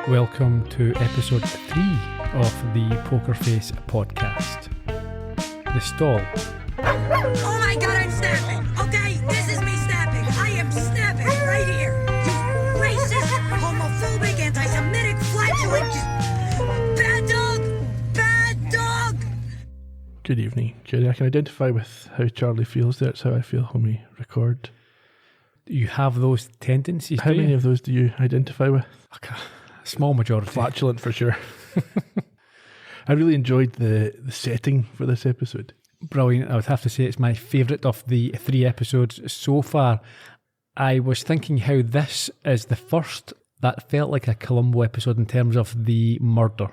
Welcome to episode 3 of the Poker Face podcast. The stall. Oh my god, I'm snapping! Okay, this is me snapping! I am snapping right here! You racist, homophobic, anti-Semitic, flatulent, bad dog! Bad dog! Good evening, Gerry. I can identify with how Charlie feels there. It's how I feel when we record. You have those tendencies, How many of those do you identify with? Okay. Small majority. Flatulent for sure. I really enjoyed the setting for this episode. Brilliant. I would have to say it's my favourite of the 3 episodes so far. I was thinking how this is the first that felt like a Columbo episode in terms of the murder.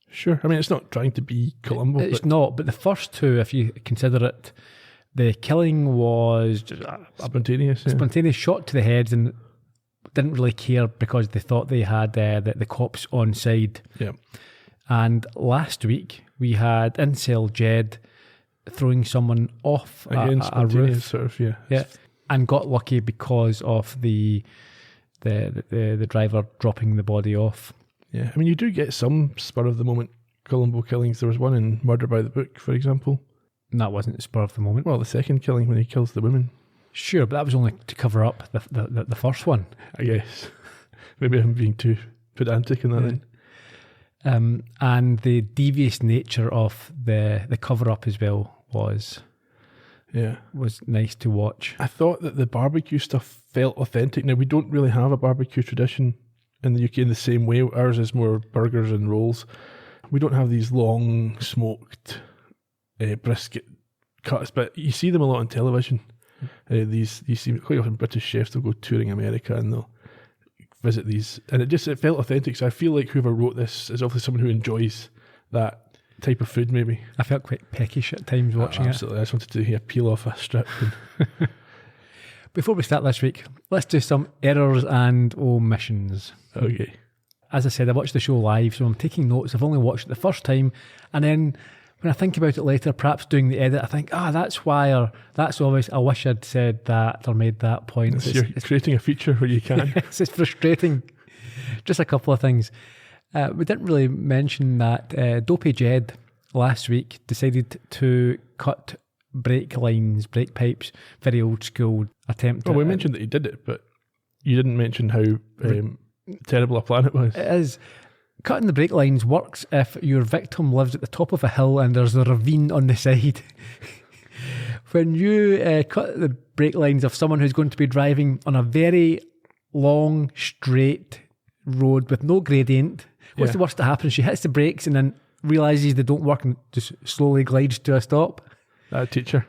Sure. I mean, it's not trying to be Columbo. It's not, but the first 2, if you consider it, the killing was just spontaneous. A spontaneous shot to the heads and didn't really care because they thought they had the cops on side. Yeah. And last week we had Incel Jed throwing someone off a roof, sort of, yeah. Yeah, and got lucky because of the driver dropping the body off. Yeah, I mean, you do get some spur of the moment Columbo killings. There was one in Murder by the Book, for example. And that wasn't spur of the moment. Well, the second killing when he kills the women. Sure, but that was only to cover up the first one. I guess. Maybe I'm being too pedantic in that then. And the devious nature of the cover-up as well was nice to watch. I thought that the barbecue stuff felt authentic. Now, we don't really have a barbecue tradition in the UK in the same way. Ours is more burgers and rolls. We don't have these long smoked brisket cuts, but you see them a lot on television. You see quite often British chefs, they'll go touring America and they'll visit these, and it felt authentic. So I feel like whoever wrote this is obviously someone who enjoys that type of food. Maybe I felt quite peckish at times watching absolutely. I just wanted to peel off a strip. Before we start this week, let's do some errors and omissions. Okay. As I said, I watched the show live, so I'm taking notes. I've only watched it the first time, and then when I think about it later, perhaps doing the edit, I think, that's why, or that's obvious. I wish I'd said that or made that point. You're creating a feature where you can. It's frustrating. Just a couple of things. We didn't really mention that Dopey Jed last week decided to cut brake pipes, very old school attempt. Well, we mentioned that he did it, but you didn't mention how terrible a plan it was. It is. Cutting the brake lines works if your victim lives at the top of a hill and there's a ravine on the side. When you cut the brake lines of someone who's going to be driving on a very long, straight road with no gradient, what's the worst that happens? She hits the brakes and then realises they don't work and just slowly glides to a stop. That teacher.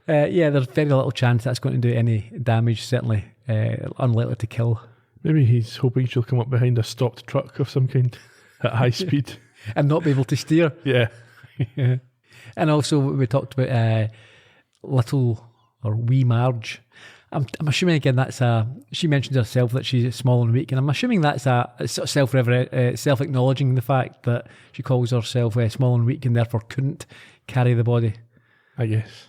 There's very little chance that's going to do any damage, certainly unlikely to kill. Maybe he's hoping she'll come up behind a stopped truck of some kind at high speed. And not be able to steer. Yeah. And also we talked about little or wee Marge. I'm assuming again she mentions herself that she's small and weak, and I'm assuming that's sort of self-acknowledging the fact that she calls herself small and weak and therefore couldn't carry the body. I guess.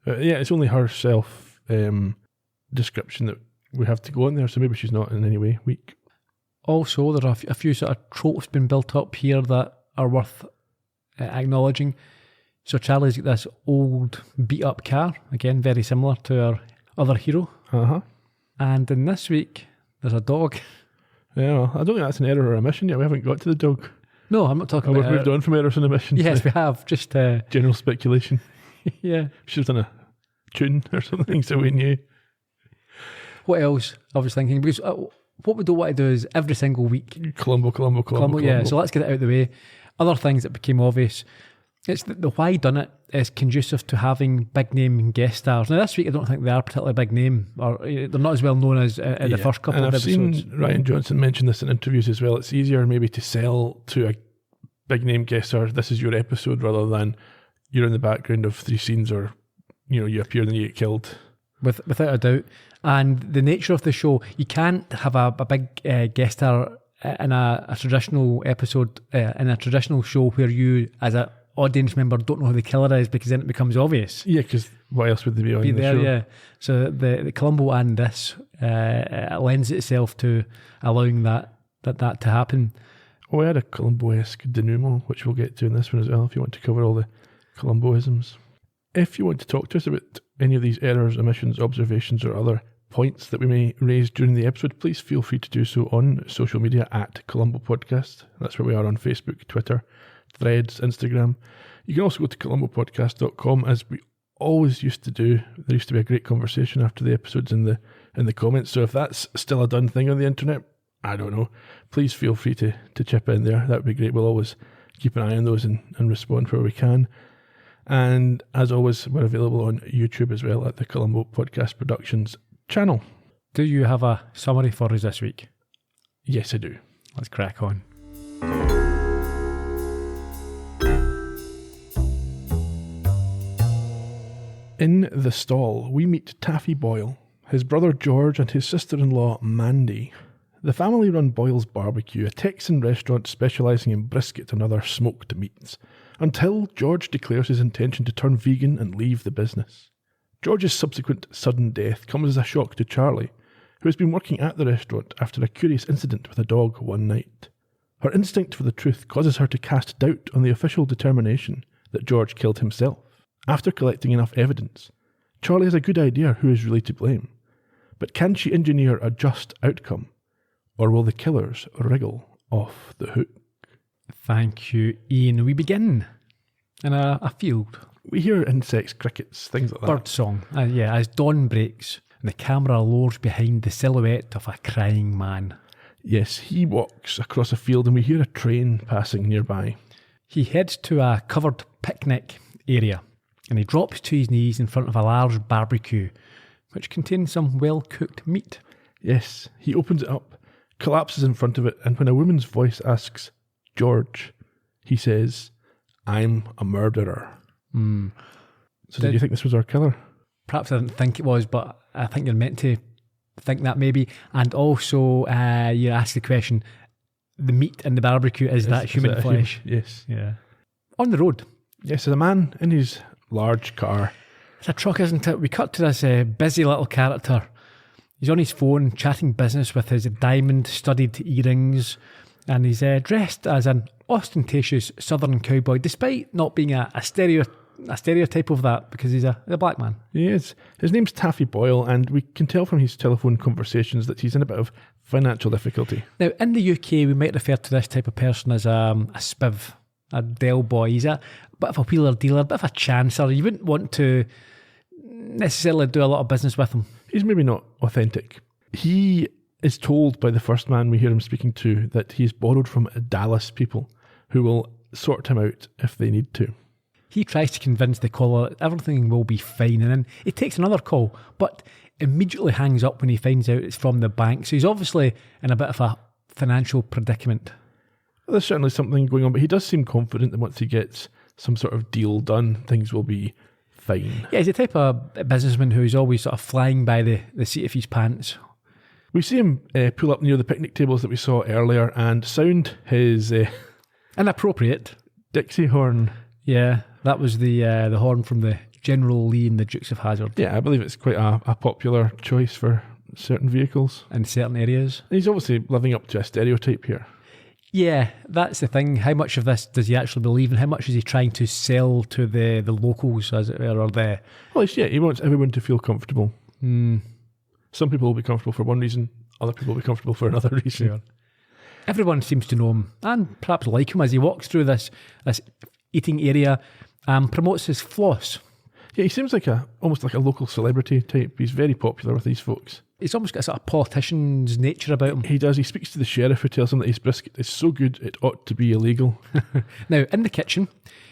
It's only her self description that we have to go in there, so maybe she's not in any way weak. Also, there are a few sort of tropes been built up here that are worth acknowledging. So Charlie's got this old beat-up car, again, very similar to our other hero. Uh-huh. And in this week, there's a dog. Yeah, well, I don't think that's an error or omission yet. We haven't got to the dog. No, I'm not talking about... We've moved on from errors and omissions. Yes, we have. Just... general speculation. Yeah. We should have done a tune or something so we knew. What else I was thinking? Because what we don't want to do is every single week... Columbo. Yeah, so let's get it out of the way. Other things that became obvious. It's the why done it is conducive to having big name guest stars. Now this week I don't think they are particularly big name, or they're not as well known as in the first couple of episodes. I've seen Ryan Johnson mention this in interviews as well. It's easier maybe to sell to a big name guest star, this is your episode, rather than you're in the background of 3 scenes, or you appear and then you get killed. Without a doubt. And the nature of the show, you can't have a big guest star in a traditional episode, in a traditional show where you, as an audience member, don't know who the killer is, because then it becomes obvious. Yeah, because why else would they be on the show? Yeah. So the Columbo and this lends itself to allowing that that to happen. Oh, I had a Columbo-esque denouement, which we'll get to in this one as well, if you want to cover all the Columboisms. If you want to talk to us about any of these errors, omissions, observations, or other points that we may raise during the episode, please feel free to do so on social media at Columbo Podcast. That's where we are on Facebook, Twitter, Threads, Instagram. You can also go to columbopodcast.com, as we always used to do. There used to be a great conversation after the episodes in the comments, so if that's still a done thing on the internet, I don't know, please feel free to chip in there. That would be great. We'll always keep an eye on those and respond where we can. And as always, we're available on YouTube as well at the Columbo Podcast Productions channel. Do you have a summary for us this week? Yes, I do. Let's crack on. In the stall, we meet Taffy Boyle, his brother George, and his sister-in-law Mandy. The family run Boyle's Barbecue, a Texan restaurant specialising in brisket and other smoked meats, until George declares his intention to turn vegan and leave the business. George's subsequent sudden death comes as a shock to Charlie, who has been working at the restaurant after a curious incident with a dog one night. Her instinct for the truth causes her to cast doubt on the official determination that George killed himself. After collecting enough evidence, Charlie has a good idea who is really to blame. But can she engineer a just outcome? Or will the killers wriggle off the hook? Thank you, Ian. We begin in a field. We hear insects, crickets, things like that. Bird song. As dawn breaks and the camera lowers behind the silhouette of a crying man. Yes, he walks across a field and we hear a train passing nearby. He heads to a covered picnic area and he drops to his knees in front of a large barbecue which contains some well-cooked meat. Yes, he opens it up, collapses in front of it, and when a woman's voice asks, George, he says, I'm a murderer. So did you think this was our killer? Perhaps I didn't think it was, but I think you're meant to think that maybe. And also, you ask the question, the meat in the barbecue, is that human flesh? Yes. Yeah. On the road. Yes, there's a man in his large car. It's a truck, isn't it? We cut to this busy little character. He's on his phone chatting business with his diamond-studded earrings, and he's dressed as an ostentatious southern cowboy, despite not being a stereotype of that, because he's a black man. He is. His name's Taffy Boyle, and we can tell from his telephone conversations that he's in a bit of financial difficulty. Now, in the UK, we might refer to this type of person as a spiv, a Del boy. He's a bit of a wheeler dealer, a bit of a chancer. You wouldn't want to necessarily do a lot of business with him. He's maybe not authentic. He is told by the first man we hear him speaking to that he's borrowed from Dallas people who will sort him out if they need to. He tries to convince the caller that everything will be fine, and then he takes another call, but immediately hangs up when he finds out it's from the bank. So he's obviously in a bit of a financial predicament. There's certainly something going on, but he does seem confident that once he gets some sort of deal done, things will be fine. Yeah, he's the type of businessman who's always sort of flying by the seat of his pants. We see him pull up near the picnic tables that we saw earlier and sound his inappropriate Dixie horn. Yeah, that was the horn from the General Lee and the Dukes of Hazzard. Yeah, I believe it's quite a popular choice for certain vehicles. In certain areas. He's obviously living up to a stereotype here. Yeah, that's the thing. How much of this does he actually believe, and how much is he trying to sell to the locals, as it were, or the... Well, he wants everyone to feel comfortable. Some people will be comfortable for one reason, other people will be comfortable for another reason. Sure. Everyone seems to know him, and perhaps like him, as he walks through this eating area and promotes his floss. Yeah, he seems like almost like a local celebrity type. He's very popular with these folks. He's almost got a sort of politician's nature about him. He does. He speaks to the sheriff who tells him that his brisket is so good it ought to be illegal. Now, in the kitchen,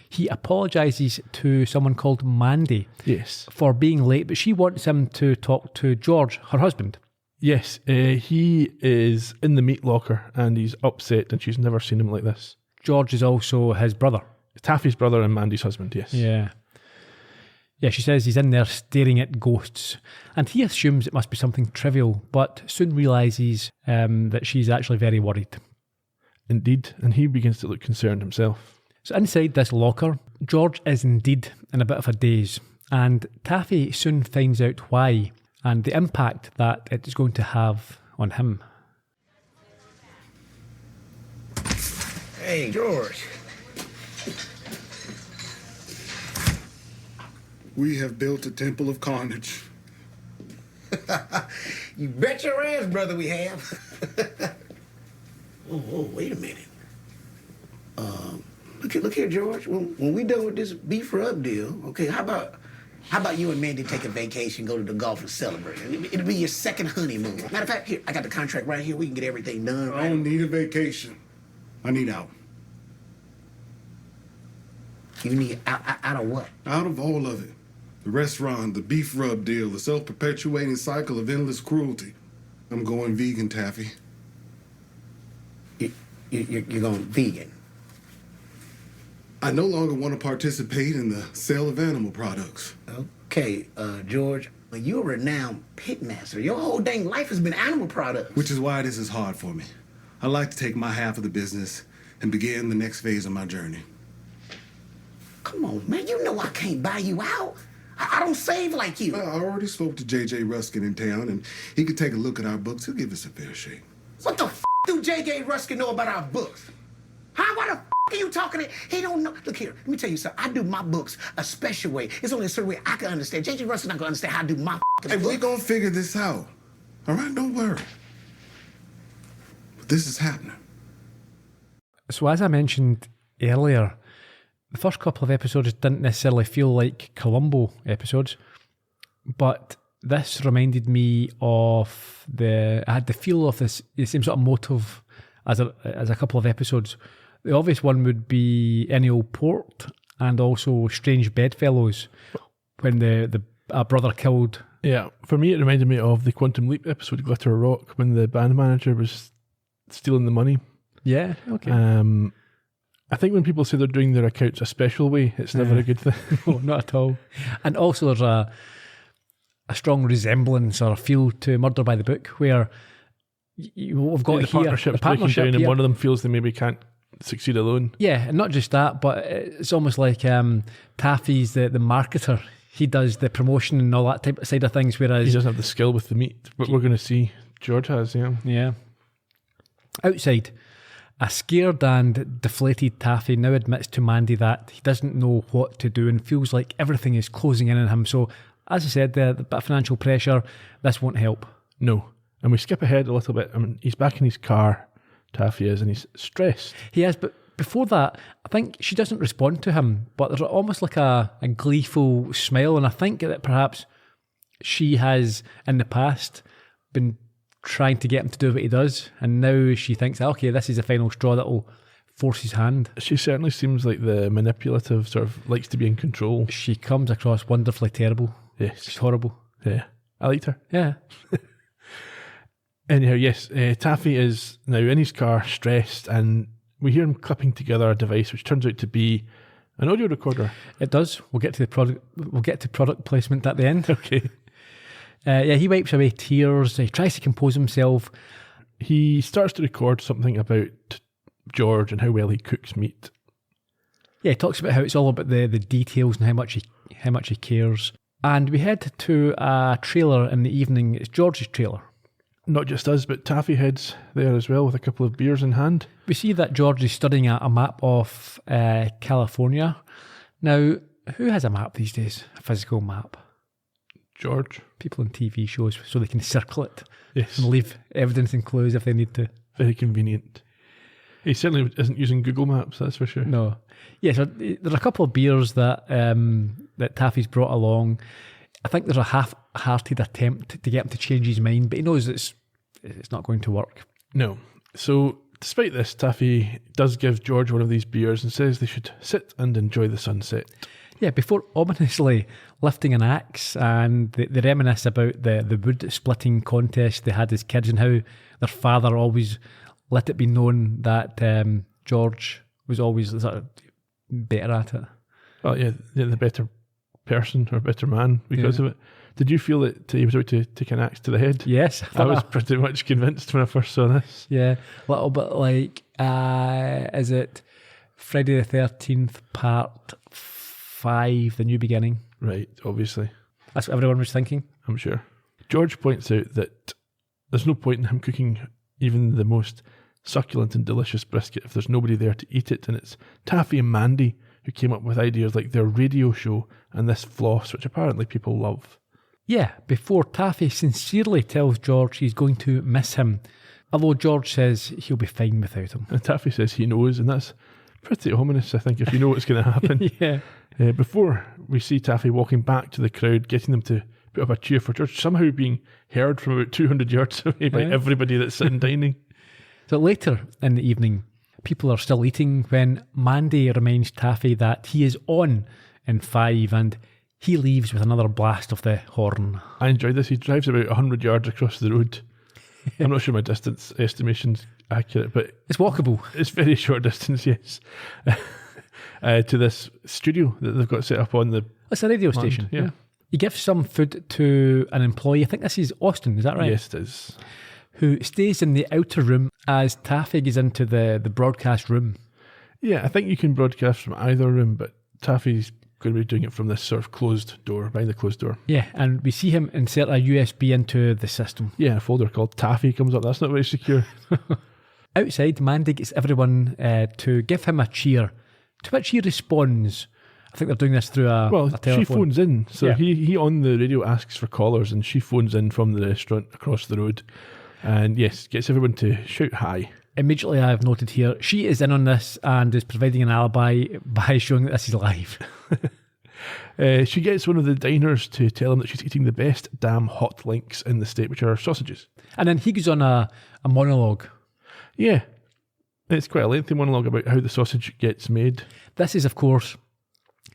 he apologises to someone called Mandy. Yes. For being late, but she wants him to talk to George, her husband. Yes, he is in the meat locker and he's upset and she's never seen him like this. George is also his brother. Taffy's brother and Mandy's husband, yes. Yeah. Yeah, she says he's in there staring at ghosts, and he assumes it must be something trivial, but soon realises that she's actually very worried. Indeed, and he begins to look concerned himself. So inside this locker, George is indeed in a bit of a daze, and Taffy soon finds out why, and the impact that it is going to have on him. Hey, George. We have built a temple of carnage. You bet your ass, brother, we have. oh, wait a minute. Look here, George. When we done with this beef rub deal, okay, how about you and Mandy take a vacation, go to the Gulf and celebrate? It'll be your second honeymoon. Matter of fact, here, I got the contract right here. We can get everything done. I don't need a vacation. I need out. You need out of what? Out of all of it. The restaurant, the beef rub deal, the self-perpetuating cycle of endless cruelty. I'm going vegan, Taffy. You're going vegan? I no longer want to participate in the sale of animal products. Okay, George, you're a renowned pitmaster. Your whole dang life has been animal products. Which is why this is hard for me. I'd like to take my half of the business and begin the next phase of my journey. Come on, man. You know I can't buy you out. I don't save like you. Well, I already spoke to J.J. Ruskin in town, and he could take a look at our books. He'll give us a fair shake. What the f*** do J.J. Ruskin know about our books? Huh? Why the f*** are you talking to? He don't know. Look here, let me tell you something. I do my books a special way. It's only a certain way I can understand. J.J. Ruskin not gonna understand how I do my Hey, we're gonna figure this out. All right, don't worry. But this is happening. So as I mentioned earlier, the first couple of episodes didn't necessarily feel like Columbo episodes, but this reminded me of I had the feel of the same sort of motive as a couple of episodes. The obvious one would be Ennio Port and also Strange Bedfellows, when the brother killed. Yeah, for me it reminded me of the Quantum Leap episode Glitter Rock, when the band manager was stealing the money. Yeah, okay. I think when people say they're doing their accounts a special way, it's never a good thing. No, not at all. And also there's a strong resemblance or a feel to Murder by the Book, where we've got the here partnership's breaking down, and one of them feels they maybe can't succeed alone. Yeah, and not just that, but it's almost like Taffy's the marketer. He does the promotion and all that type of side of things, whereas He doesn't have the skill with the meat, but we're going to see George has, yeah. Yeah. Outside, a scared and deflated Taffy now admits to Mandy that he doesn't know what to do and feels like everything is closing in on him. So, as I said, the bit of financial pressure, this won't help. No. And we skip ahead a little bit. I mean, he's back in his car, Taffy is, and he's stressed. He is, but before that, I think she doesn't respond to him, but there's almost like a gleeful smile, and I think that perhaps she has, in the past, been trying to get him to do what he does, and now she thinks, okay, this is the final straw that will force his hand. She certainly seems like the manipulative, sort of likes to be in control. She comes across wonderfully terrible. Yes. She's horrible. Yeah. I liked her. Yeah. Anyhow, yes, Taffy is now in his car, stressed, and we hear him clipping together a device which turns out to be an audio recorder. It does. We'll get to the product. We'll get to product placement at the end. Okay. Yeah, he wipes away tears. He tries to compose himself. He starts to record something about George and how well he cooks meat. Yeah, he talks about how it's all about the details and how much he cares. And we head to a trailer in the evening. It's George's trailer. Not just us, but Taffy heads there as well with a couple of beers in hand. We see that George is studying a map of California. Now, who has a map these days? A physical map? George. People in TV shows, so they can circle it. Yes. And leave evidence and clues if they need to. Very convenient. He certainly isn't using Google Maps, that's for sure. No. Yeah, so there's a couple of beers that that Taffy's brought along. I think there's a half-hearted attempt to get him to change his mind, but he knows it's not going to work. No. So, despite this, Taffy does give George one of these beers and says they should sit and enjoy the sunset. Yeah, before ominously lifting an axe, and they reminisce about the wood splitting contest they had as kids and how their father always let it be known that George was always sort of better at it. Oh yeah, the better person or better man because of it. Did you feel that he was out to take an axe to the head? Yes. I was pretty much convinced when I first saw this. Yeah, a little bit like, is it Friday the 13th part 5, The New Beginning? Right, obviously. That's what everyone was thinking. I'm sure. George points out that there's no point in him cooking even the most succulent and delicious brisket if there's nobody there to eat it. And it's Taffy and Mandy who came up with ideas like their radio show and this floss, which apparently people love. Yeah, before Taffy sincerely tells George he's going to miss him, although George says he'll be fine without him. And Taffy says he knows, and that's pretty ominous, I think, if you know what's going to happen. Yeah. Before we see Taffy walking back to the crowd, getting them to put up a cheer for George, somehow being heard from about 200 yards away by everybody that's sitting dining. So later in the evening, people are still eating when Mandy reminds Taffy that he is on in 5 and he leaves with another blast of the horn. I enjoyed this. He drives about 100 yards across the road. I'm not sure my distance estimation's accurate, but It's walkable. it's very short distance, yes. To this studio that they've got set up on the... It's a radio land, station. yeah. He gives some food to an employee. I think this is Austin, is that right? Yes, it is. Who stays in the outer room as Taffy goes into the broadcast room. Yeah, I think you can broadcast from either room, but Taffy's going to be doing it from this sort of closed door, behind the closed door. Yeah, and we see him insert a USB into the system. Yeah, a folder called Taffy comes up. That's not very secure. Outside, Mandy gets everyone to give him a cheer, to which he responds. I think they're doing this through a telephone. She phones in. So Yeah. he on the radio asks for callers, and she phones in from the restaurant across the road. And yes, gets everyone to shout hi. Immediately, I've noted here, she is in on this and is providing an alibi by showing that this is live. She gets one of the diners to tell him that she's eating the best damn hot links in the state, which are sausages. And then he goes on a monologue. Yeah. It's quite a lengthy monologue about how the sausage gets made, This is, of course,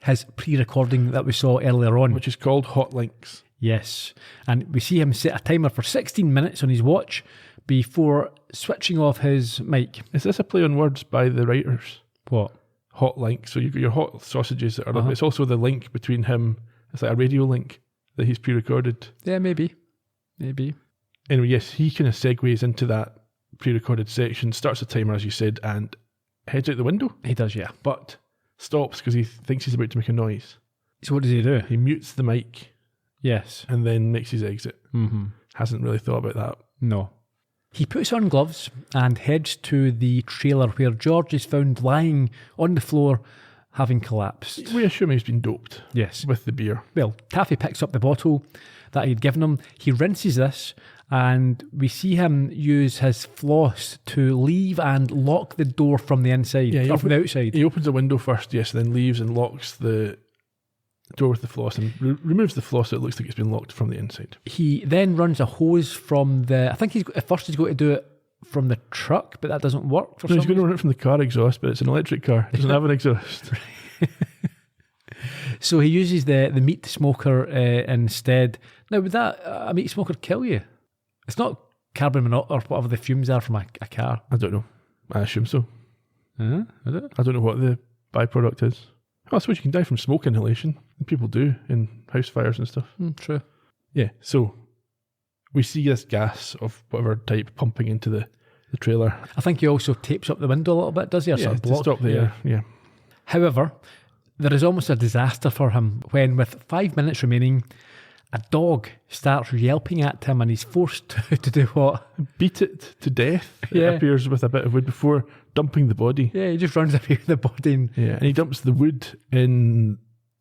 his pre-recording that we saw earlier on. which is called Hot Links. Yes. And we see him set a timer for 16 minutes on his watch before switching off his mic. Is this a play on words by the writers? What? Hot links. So you've got your hot sausages that are... It's also the link between him. It's like a radio link that he's pre-recorded. Yeah, maybe. Maybe. Anyway, yes, he kind of segues into that pre-recorded section, starts a timer, as you said, and heads out the window, He does, yeah. but stops because he thinks he's about to make a noise. So what does he do? He mutes the mic Yes. and then makes his exit. Mm-hmm. Hasn't really thought about that. No. He puts on gloves and heads to the trailer where George is found lying on the floor, having collapsed. We assume he's been doped Yes. with the beer. Well, Taffy picks up the bottle that he'd given him. He rinses this, and we see him use his floss to leave and lock the door from the inside, Yeah, or from the outside. He opens the window first, yes, then leaves and locks the door with the floss and removes the floss so it looks like it's been locked from the inside. He then runs a hose from the... I think at first he's going to do it from the truck, but that doesn't work for No, some he's going to reason. run it from the car exhaust, but it's an electric car. It doesn't have an exhaust. So he uses the meat smoker instead. Now, would that a meat smoker kill you? It's not carbon monoxide or whatever the fumes are from a car. I don't know. I assume so. Is it? I don't know what the byproduct is. Oh, I suppose you can die from smoke inhalation. And people do in house fires and stuff. True. Yeah, so we see this gas of whatever type pumping into the trailer. I think he also tapes up the window a little bit, does he? Or Yeah, sort of to block- stop the air. Yeah. However, there is almost a disaster for him when, with 5 minutes remaining, a dog starts yelping at him and he's forced to do what? Beat it to death, Yeah. it appears, with a bit of wood before dumping the body. Yeah, he just runs away with the body. And Yeah, and he dumps the wood in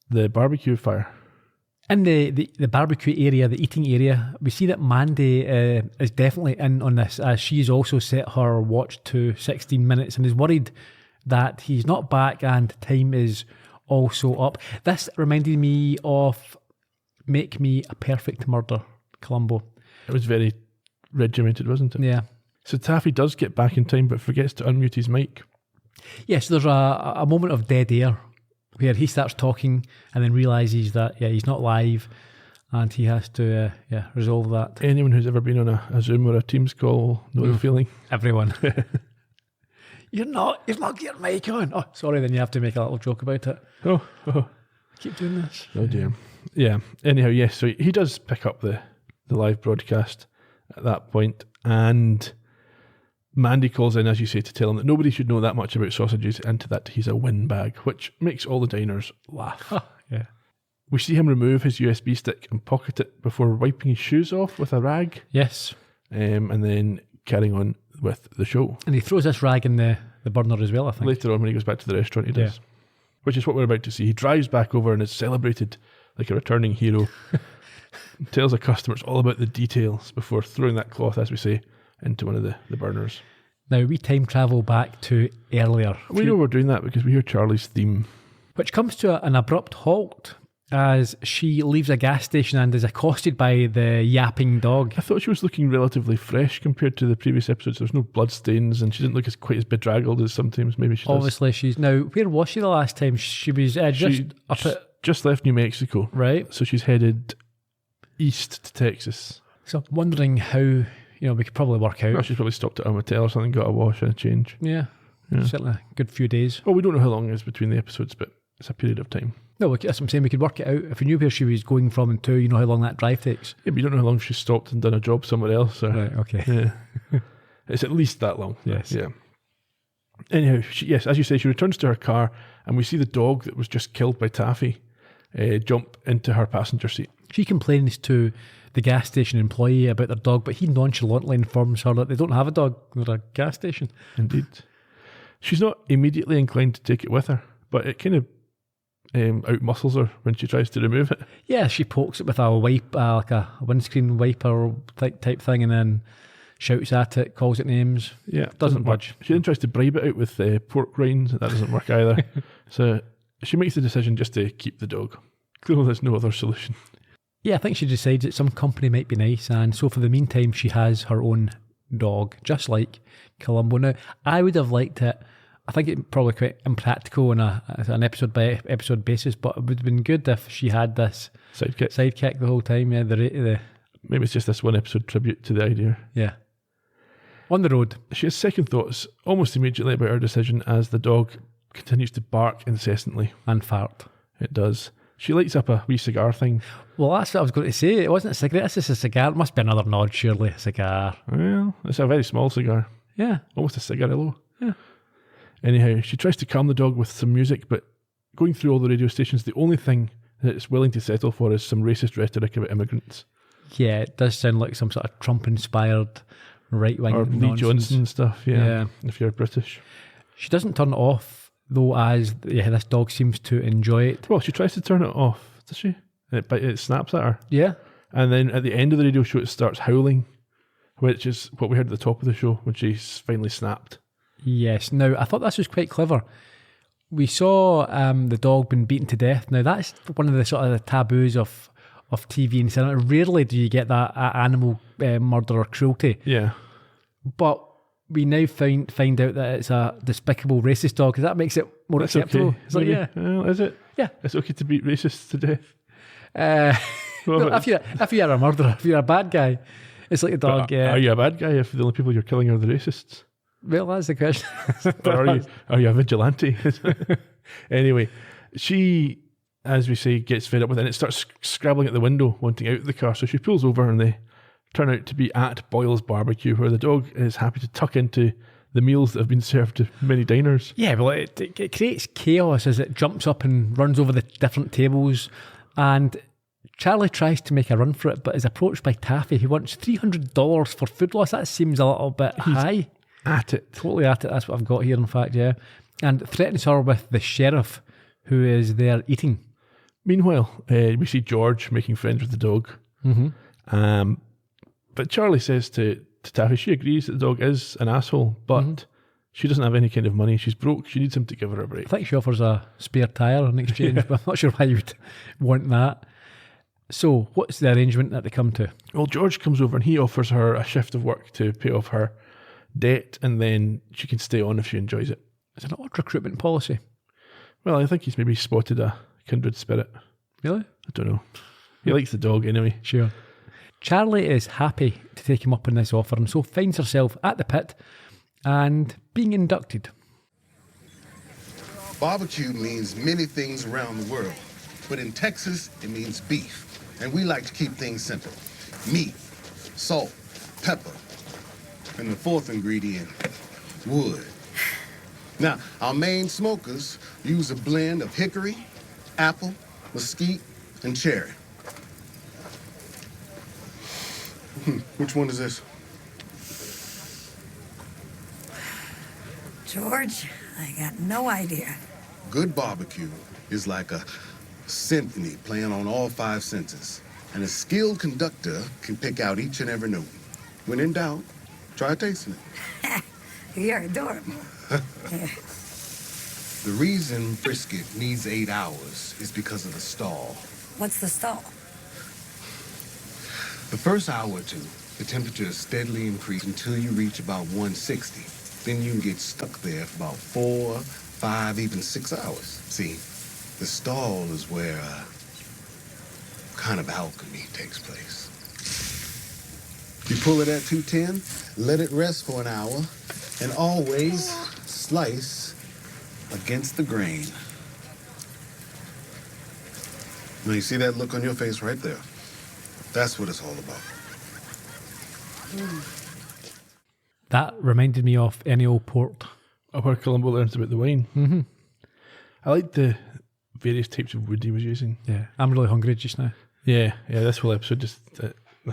the barbecue fire. in the barbecue area, the eating area, we see that Mandy is definitely in on this, as she's also set her watch to 16 minutes and is worried that he's not back and time is also up. This reminded me of Make Me a Perfect Murder, Columbo. It was very regimented, wasn't it? Yeah. So Taffy does get back in time, but forgets to unmute his mic. Yeah, so there's a moment of dead air where he starts talking and then realises that, he's not live and he has to, resolve that. Anyone who's ever been on a Zoom or a Teams call know the feeling. Everyone. You've not got your mic on. Oh, sorry, then you have to make a little joke about it. Oh, Keep doing this. oh dear. Yeah, anyhow, yes, so he does pick up the live broadcast at that point, and Mandy calls in, as you say, to tell him that nobody should know that much about sausages and that he's a windbag, which makes all the diners laugh. Yeah. We see him remove his USB stick and pocket it before wiping his shoes off with a rag, Yes. and then carrying on with the show. And he throws this rag in the burner as well, I think. Later on, when he goes back to the restaurant, he does. Yeah. Which is what we're about to see. He drives back over and is celebrated like a returning hero. Tells the customers all about the details before throwing that cloth, as we say, into one of the burners. Now, we time travel back to earlier. We know we're doing that because we hear Charlie's theme. Which comes to an abrupt halt as she leaves a gas station and is accosted by the yapping dog. I thought she was looking relatively fresh compared to the previous episodes. There was no blood stains and she didn't look quite as bedraggled as sometimes maybe she does. Obviously, she's... Now, where was she the last time? She was just left New Mexico. Right. So she's headed east to Texas. So I'm wondering how, we could probably work out. Well, she's probably stopped at a motel or something, got a wash and a change. Yeah. Certainly a good few days. Well, we don't know how long it is between the episodes, but it's a period of time. No, that's what I'm saying. We could work it out. If we knew where she was going from and to, you know how long that drive takes. Yeah, but you don't know how long she's stopped and done a job somewhere else. Or, Right, okay. Yeah. It's at least that long. Yes. Yeah. Anyhow, yes, as you say, she returns to her car and we see the dog that was just killed by Taffy jump into her passenger seat. She complains to the gas station employee about their dog, but he nonchalantly informs her that they don't have a dog. They're a gas station. Indeed. She's not immediately inclined to take it with her, but it kind of outmuscles her when she tries to remove it. Yeah, she pokes it with a wipe, like a windscreen wiper type thing, and then shouts at it, calls it names. Yeah, doesn't budge. She then tries to bribe it out with pork rinds. That doesn't work either. So she makes the decision just to keep the dog. Clearly there's no other solution. Yeah, I think she decides that some company might be nice, and so for the meantime she has her own dog, just like Columbo. Now, I would have liked it. I think it's probably quite impractical on an episode by episode basis, but it would have been good if she had this sidekick the whole time. Yeah, maybe it's just this one episode tribute to the idea. Yeah. On the road, she has second thoughts almost immediately about her decision as the dog continues to bark incessantly and fart. It does. She lights up a wee cigar thing. Well, that's what I was going to say. It wasn't a cigarette. This is a cigar. It must be another nod, surely. A cigar. Well, it's a very small cigar. Yeah. Almost a cigarillo. Yeah. Anyhow, she tries to calm the dog with some music, but going through all the radio stations, the only thing that it's willing to settle for is some racist rhetoric about immigrants. Yeah, it does sound like some sort of Trump-inspired right-wing or nonsense. Lee Johnson stuff, yeah, if you're British. She doesn't turn it off, though, as this dog seems to enjoy it. Well, she tries to turn it off, does she? And it snaps at her. Yeah. And then at the end of the radio show, it starts howling, which is what we heard at the top of the show when she's finally snapped. Yes. Now, I thought this was quite clever. We saw the dog being beaten to death. Now, that's one of the sort of the taboos of TV and cinema. Rarely do you get that animal murder or cruelty. Yeah. But we now find out that it's a despicable racist dog, because that makes it more acceptable. Okay. It's like, yeah. Well, is it? Yeah. It's okay to beat racists to death. No, if you're a murderer, if you're a bad guy, it's like a dog. Are you a bad guy if the only people you're killing are the racists? Well, that's the question. Or are you a vigilante? Anyway, she, as we say, gets fed up with it and it starts scrabbling at the window, wanting out of the car. So she pulls over and they turn out to be at Boyle's barbecue, where the dog is happy to tuck into the meals that have been served to many diners. Yeah, well, it creates chaos as it jumps up and runs over the different tables. And Charlie tries to make a run for it, but is approached by Taffy, who wants $300 for food loss. That seems a little bit high. At it. Totally at it. That's what I've got here, in fact, yeah. And threatens her with the sheriff, who is there eating. Meanwhile, we see George making friends with the dog. Mm-hmm. But Charlie says to Taffy, she agrees that the dog is an asshole, but she doesn't have any kind of money. She's broke. She needs him to give her a break. I think she offers a spare tyre in exchange, but I'm not sure why you would want that. So, what's the arrangement that they come to? Well, George comes over and he offers her a shift of work to pay off her debt, and then she can stay on if she enjoys it. It's an odd recruitment policy. Well, I think he's maybe spotted a kindred spirit. Really? I don't know. He likes the dog anyway. Sure. Charlie is happy to take him up on this offer, and so finds herself at the pit and being inducted. Barbecue means many things around the world, but in Texas, it means beef. And we like to keep things simple. Meat, salt, pepper, and the fourth ingredient, wood. Now, our main smokers use a blend of hickory, apple, mesquite, and cherry. Which one is this? George, I got no idea. Good barbecue is like a symphony playing on all 5 senses. And a skilled conductor can pick out each and every note. When in doubt, try tasting it. You're adorable. The reason brisket needs 8 hours is because of the stall. What's the stall? The first hour or two, the temperature is steadily increased until you reach about 160. Then you can get stuck there for about 4, 5, even 6 hours. See, the stall is where kind of alchemy takes place. You pull it at 210, let it rest for an hour, and always slice against the grain. Now you see that look on your face right there? That's what it's all about. That reminded me of any old port. Of where Columbo learns about the wine. Mm-hmm. I like the various types of wood he was using. Yeah, I'm really hungry just now. Yeah, this whole episode this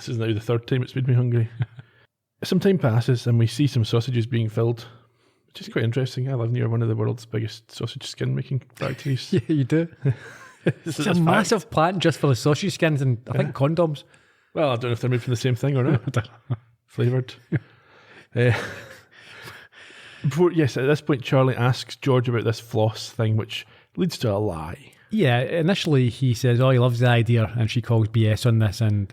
is now the 3rd time it's made me hungry. Some time passes and we see some sausages being filled, which is quite interesting. I live near one of the world's biggest sausage skin making factories. Yeah, you do. It's a massive plant just for the sausage skins and I think condoms. Well, I don't know if they're made from the same thing or not. Flavoured. Yes, at this point, Charlie asks George about this floss thing, which leads to a lie. Yeah, initially he says, he loves the idea, and she calls BS on this, and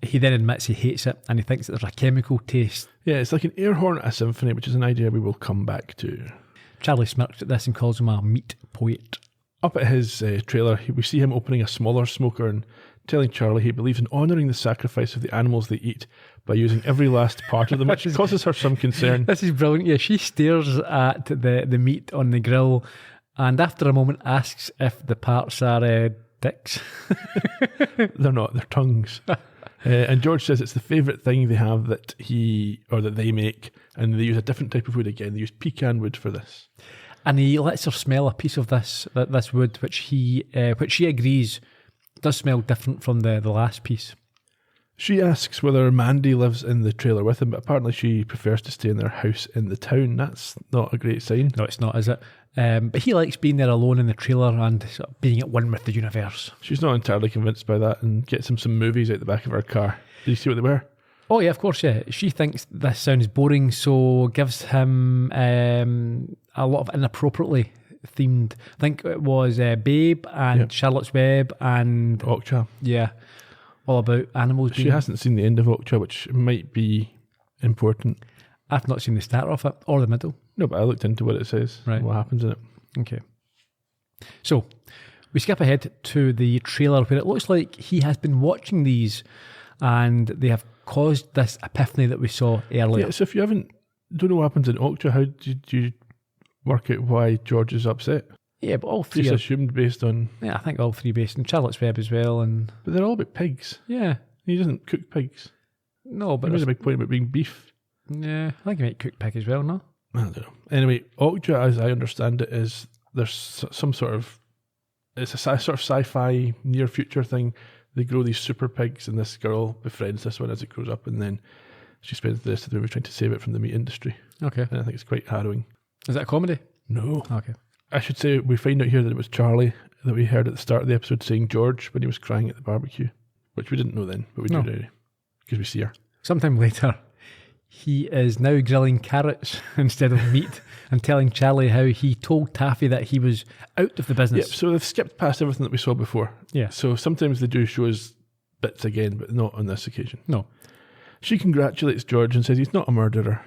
he then admits he hates it, and he thinks that there's a chemical taste. Yeah, it's like an air horn at a symphony, which is an idea we will come back to. Charlie smirks at this and calls him a meat poet. Up at his trailer, we see him opening a smaller smoker and telling Charlie he believes in honouring the sacrifice of the animals they eat by using every last part of them, which causes her some concern. This is brilliant. Yeah, she stares at the meat on the grill and after a moment asks if the parts are dicks. They're not, they're tongues. And George says it's the favourite thing they have that they make, and they use a different type of wood again. They use pecan wood for this. And he lets her smell a piece of this wood, which she agrees does smell different from the last piece. She asks whether Mandy lives in the trailer with him, but apparently she prefers to stay in their house in the town. That's not a great sign. No, it's not, is it? But he likes being there alone in the trailer and sort of being at one with the universe. She's not entirely convinced by that and gets him some movies out the back of her car. Did you see what they were? Oh yeah, of course, yeah. She thinks this sounds boring, so gives him a lot of inappropriately themed. I think it was Babe and Charlotte's Web and Okja. Yeah, all about animals. She hasn't seen the end of Okja, which might be important. I've not seen the start of it or the middle. No, but I looked into what it says, right? What happens in it. Okay. So we skip ahead to the trailer where it looks like he has been watching these, and they have caused this epiphany that we saw earlier. Yeah, so if you don't know what happens in Okja, how did you work out why George is upset? Yeah, but all three just are assumed based on... Yeah, I think all three based on Charlotte's Web as well. But they're all about pigs. Yeah. He doesn't cook pigs. No, but... There's a big point about being beef. Yeah, I think he might cook pig as well, no? I don't know. Anyway, Okja, as I understand it, is there's some sort of... It's a sort of sci-fi near future thing. They grow these super pigs and this girl befriends this one as it grows up, and then she spends the rest of the movie trying to save it from the meat industry. Okay. And I think it's quite harrowing. Is that a comedy? No. Okay. I should say we find out here that it was Charlie that we heard at the start of the episode saying George when he was crying at the barbecue, which we didn't know then, but we do now because we see her. Sometime later, he is now grilling carrots instead of meat and telling Charlie how he told Taffy that he was out of the business. Yep, so they've skipped past everything that we saw before. Yeah. So sometimes they do show us bits again, but not on this occasion. No. She congratulates George and says he's not a murderer.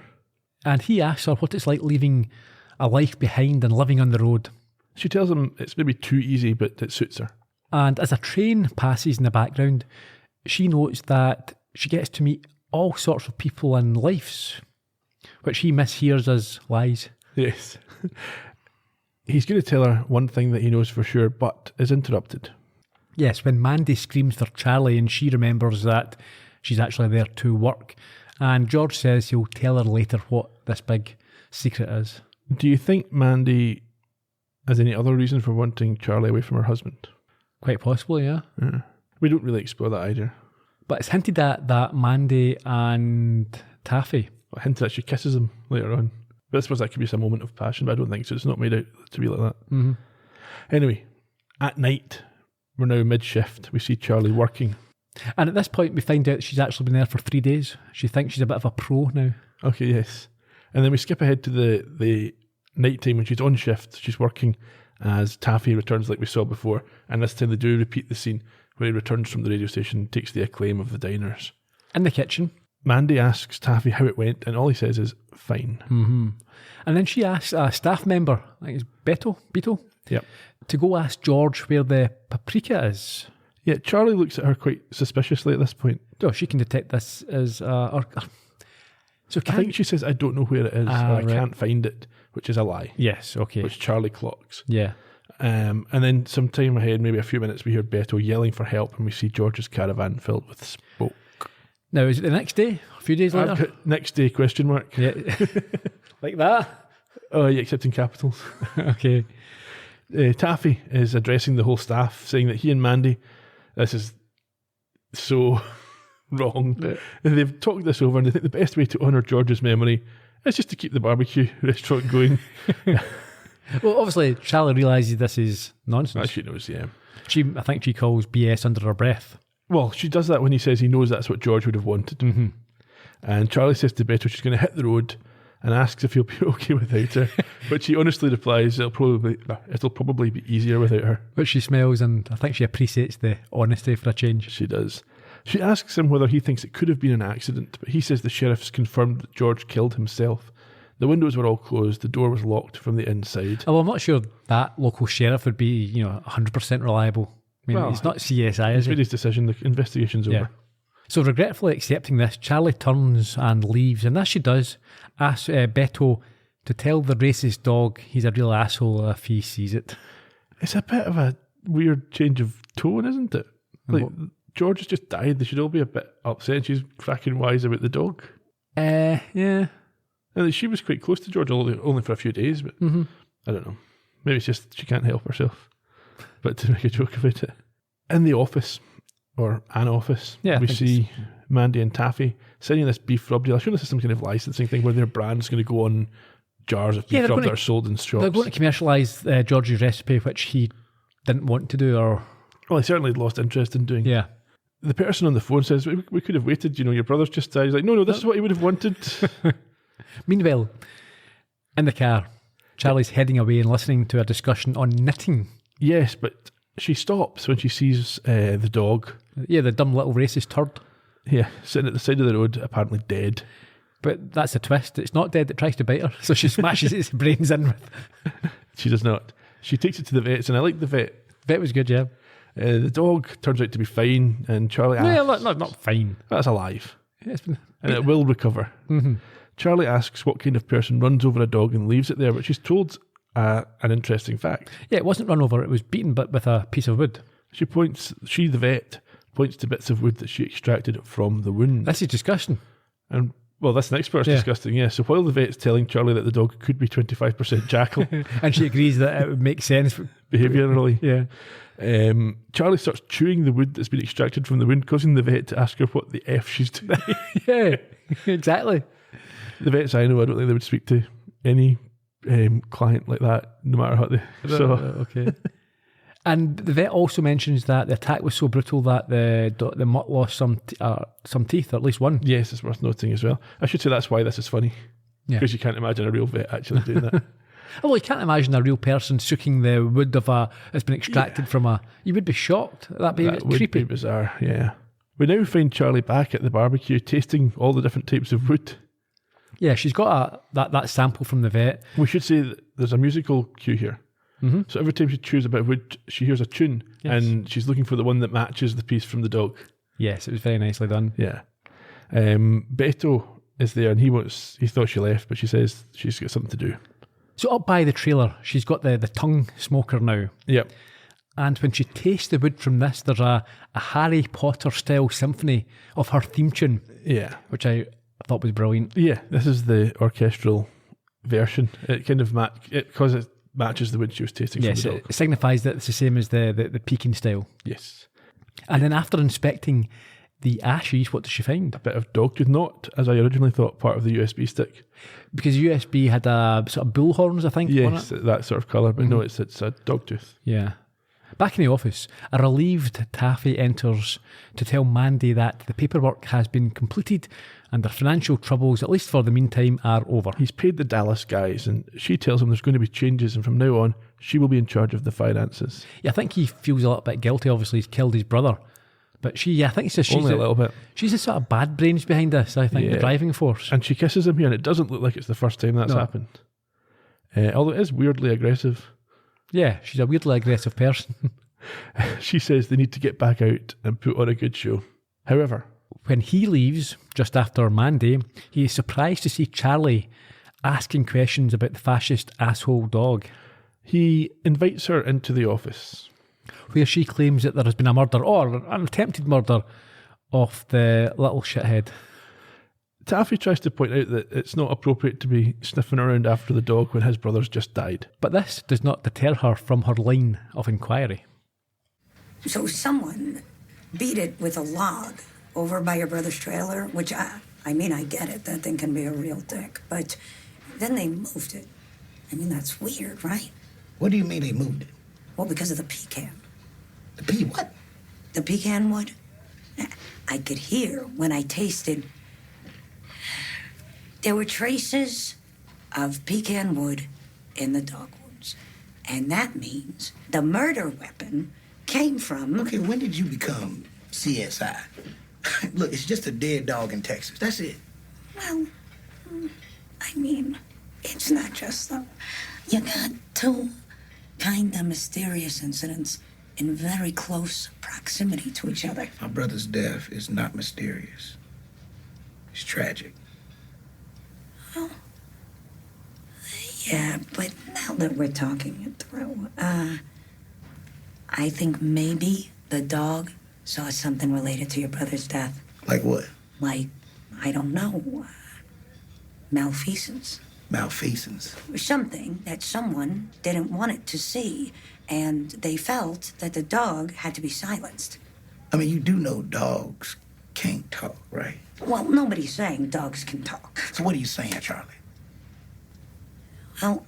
And he asks her what it's like leaving a life behind and living on the road. She tells him it's maybe too easy, but it suits her. And as a train passes in the background, she notes that she gets to meet all sorts of people and lives, which he mishears as lies. Yes. He's going to tell her one thing that he knows for sure, but is interrupted. Yes, when Mandy screams for Charlie and she remembers that she's actually there to work. And George says he'll tell her later what this big secret is. Do you think Mandy has any other reason for wanting Charlie away from her husband? Quite possibly, yeah. We don't really explore that either. But it's hinted at that Mandy and Taffy. Hinted that she kisses him later on. But I suppose that could be some moment of passion, but I don't think so. It's not made out to be like that. Anyway, at night, we're now mid-shift. We see Charlie working. And at this point, we find out she's actually been there for 3 days. She thinks she's a bit of a pro now. Okay, yes. And then we skip ahead to the night time when she's on shift. She's working as Taffy returns like we saw before. And this time they do repeat the scene where he returns from the radio station and takes the acclaim of the diners. In the kitchen. Mandy asks Taffy how it went, and all he says is, fine. And then she asks a staff member, I think it's Beto, Yep. to go ask George where the paprika is. Yeah, Charlie looks at her quite suspiciously at this point. Oh, she can detect this as... so I think she says, I don't know where it is, or I right. can't find it, which is a lie, Yes, okay. which Charlie clocks. Yeah. And then some time ahead, maybe a few minutes, we hear Beto yelling for help, and we see George's caravan filled with smoke. Now, is it the next day? A few days later? Next day, question mark. Yeah. Like that? Oh, yeah, accepting capitals. Okay. Taffy is addressing the whole staff, saying that he and Mandy, this is so wrong. Yeah. They've talked this over, and they think the best way to honour George's memory is just to keep the barbecue restaurant going. Well, obviously, Charlie realises this is nonsense. She knows, yeah. I think she calls BS under her breath. Well, she does that when he says he knows that's what George would have wanted. Mm-hmm. And Charlie says to Beto she's going to hit the road and asks if he'll be okay without her. But she honestly replies it'll probably be easier without her. But she smells, and I think she appreciates the honesty for a change. She does. She asks him whether he thinks it could have been an accident, but he says the sheriff's confirmed that George killed himself. The windows were all closed, the door was locked from the inside. Well, I'm not sure that local sheriff would be, 100% reliable. I mean, Well, he's not CSI, is He's made he? his decision, the investigation's over. So regretfully accepting this, Charlie turns and leaves, and as she does, asks Beto to tell the racist dog he's a real asshole if he sees it. It's a bit of a weird change of tone, isn't it? Like, George has just died, they should all be a bit upset. She's cracking wise about the dog. Yeah. And she was quite close to George, only for a few days, but I don't know. Maybe it's just she can't help herself. But to make a joke about it. In the office, or an office, we see Mandy and Taffy selling this beef rub deal. I'm sure this is some kind of licensing thing where their brand's going to go on jars of beef rub that are sold in shops. They're going to commercialise George's recipe, which he didn't want to do, or... Well, he certainly lost interest in doing. Yeah. The person on the phone says, we could have waited, your brother's just died. He's like, no, this is what he would have wanted. Meanwhile, in the car, Charlie's heading away and listening to a discussion on knitting. Yes, but she stops when she sees the dog. Yeah, the dumb little racist turd. Yeah, sitting at the side of the road, apparently dead. But that's a twist. It's not dead, it tries to bite her. So she smashes its brains in with. She does not. She takes it to the vets, and I like the vet. Vet was good, yeah. The dog turns out to be fine, and Charlie asks... No, not fine. That's alive. Yeah, it's been... And it will recover. Mm-hmm. Charlie asks what kind of person runs over a dog and leaves it there, but she's told an interesting fact. Yeah, it wasn't run over, it was beaten but with a piece of wood. The vet, points to bits of wood that she extracted from the wound. This is disgusting. And, well, this next part's disgusting, yeah. So while the vet's telling Charlie that the dog could be 25% jackal... and she agrees that it would make sense. Behaviourally. Yeah. Charlie starts chewing the wood that's been extracted from the wound, causing the vet to ask her what the F she's doing. Yeah, exactly. The vets I know, I don't think they would speak to any client like that, no matter what they... Okay. And the vet also mentions that the attack was so brutal that the mutt lost some teeth, or at least one. Yes, it's worth noting as well. I should say that's why this is funny. Yeah. Because you can't imagine a real vet actually doing that. Although you can't imagine a real person sucking the wood of that's been extracted from a... You would be shocked. That'd be That would creepy. be bizarre, yeah. We now find Charlie back at the barbecue tasting all the different types of wood. Yeah, she's got that sample from the vet. We should say that there's a musical cue here. Mm-hmm. So every time she chews a bit of wood, she hears a tune, and she's looking for the one that matches the piece from the dog. Yes, it was very nicely done. Yeah. Beto is there, and he thought she left, but she says she's got something to do. So up by the trailer, she's got the tongue smoker now. Yep. And when she tastes the wood from this, there's a Harry Potter-style symphony of her theme tune. Yeah. Which I thought was brilliant. Yeah, this is the orchestral version. It kind of because it matches the wood she was tasting from the dog. It signifies that it's the same as the peking style. Yes. And then after inspecting the ashes, what does she find? A bit of dog tooth, not as I originally thought, part of the USB stick. Because USB had a sort of bull horns, I think. Yes, wasn't it? that sort of colour, but no, it's a dog tooth. Yeah. Back in the office, a relieved Taffy enters to tell Mandy that the paperwork has been completed and their financial troubles, at least for the meantime, are over. He's paid the Dallas guys, and she tells him there's going to be changes, and from now on, she will be in charge of the finances. Yeah, I think he feels a little bit guilty. Obviously, he's killed his brother. But I think it's just she's Only a little bit. She's the sort of bad brains behind this, I think, the driving force. And she kisses him here, and it doesn't look like it's the first time that's happened. Although it is weirdly aggressive. Yeah, she's a weirdly aggressive person. She says they need to get back out and put on a good show. However, when he leaves, just after Mandy, he is surprised to see Charlie asking questions about the fascist asshole dog. He invites her into the office, where she claims that there has been a murder, or an attempted murder, of the little shithead. Taffy tries to point out that it's not appropriate to be sniffing around after the dog when his brother's just died. But this does not deter her from her line of inquiry. So someone beat it with a log over by your brother's trailer, which I mean, I get it. That thing can be a real dick. But then they moved it. I mean, that's weird, right? What do you mean they moved it? Well, because of the pecan. The pea what? The pecan wood. I could hear when I tasted. There were traces of pecan wood in the dogwoods. And that means the murder weapon came from... Okay, when did you become CSI? Look, it's just a dead dog in Texas. That's it. Well, I mean, it's not just them. You got two kind of mysterious incidents in very close proximity to each other. My brother's death is not mysterious. It's tragic. Oh. Yeah, but now that we're talking it through, I think maybe the dog saw something related to your brother's death. Like what? Like, I don't know, malfeasance. Malfeasance. Or something that someone didn't want it to see, and they felt that the dog had to be silenced. I mean, you do know dogs can't talk, right? Well, nobody's saying dogs can talk. So what are you saying, Charlie? Well,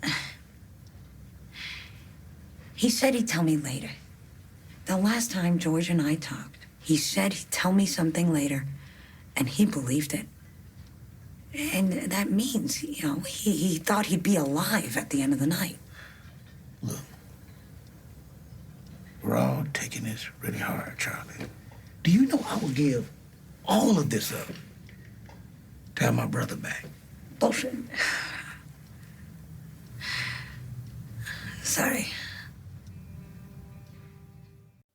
he said he'd tell me later. The last time George and I talked, he said he'd tell me something later, and he believed it. And that means, he thought he'd be alive at the end of the night. Look, we're all taking this really hard, Charlie. Do you know I would give all of this up to have my brother back? Bullshit. Sorry.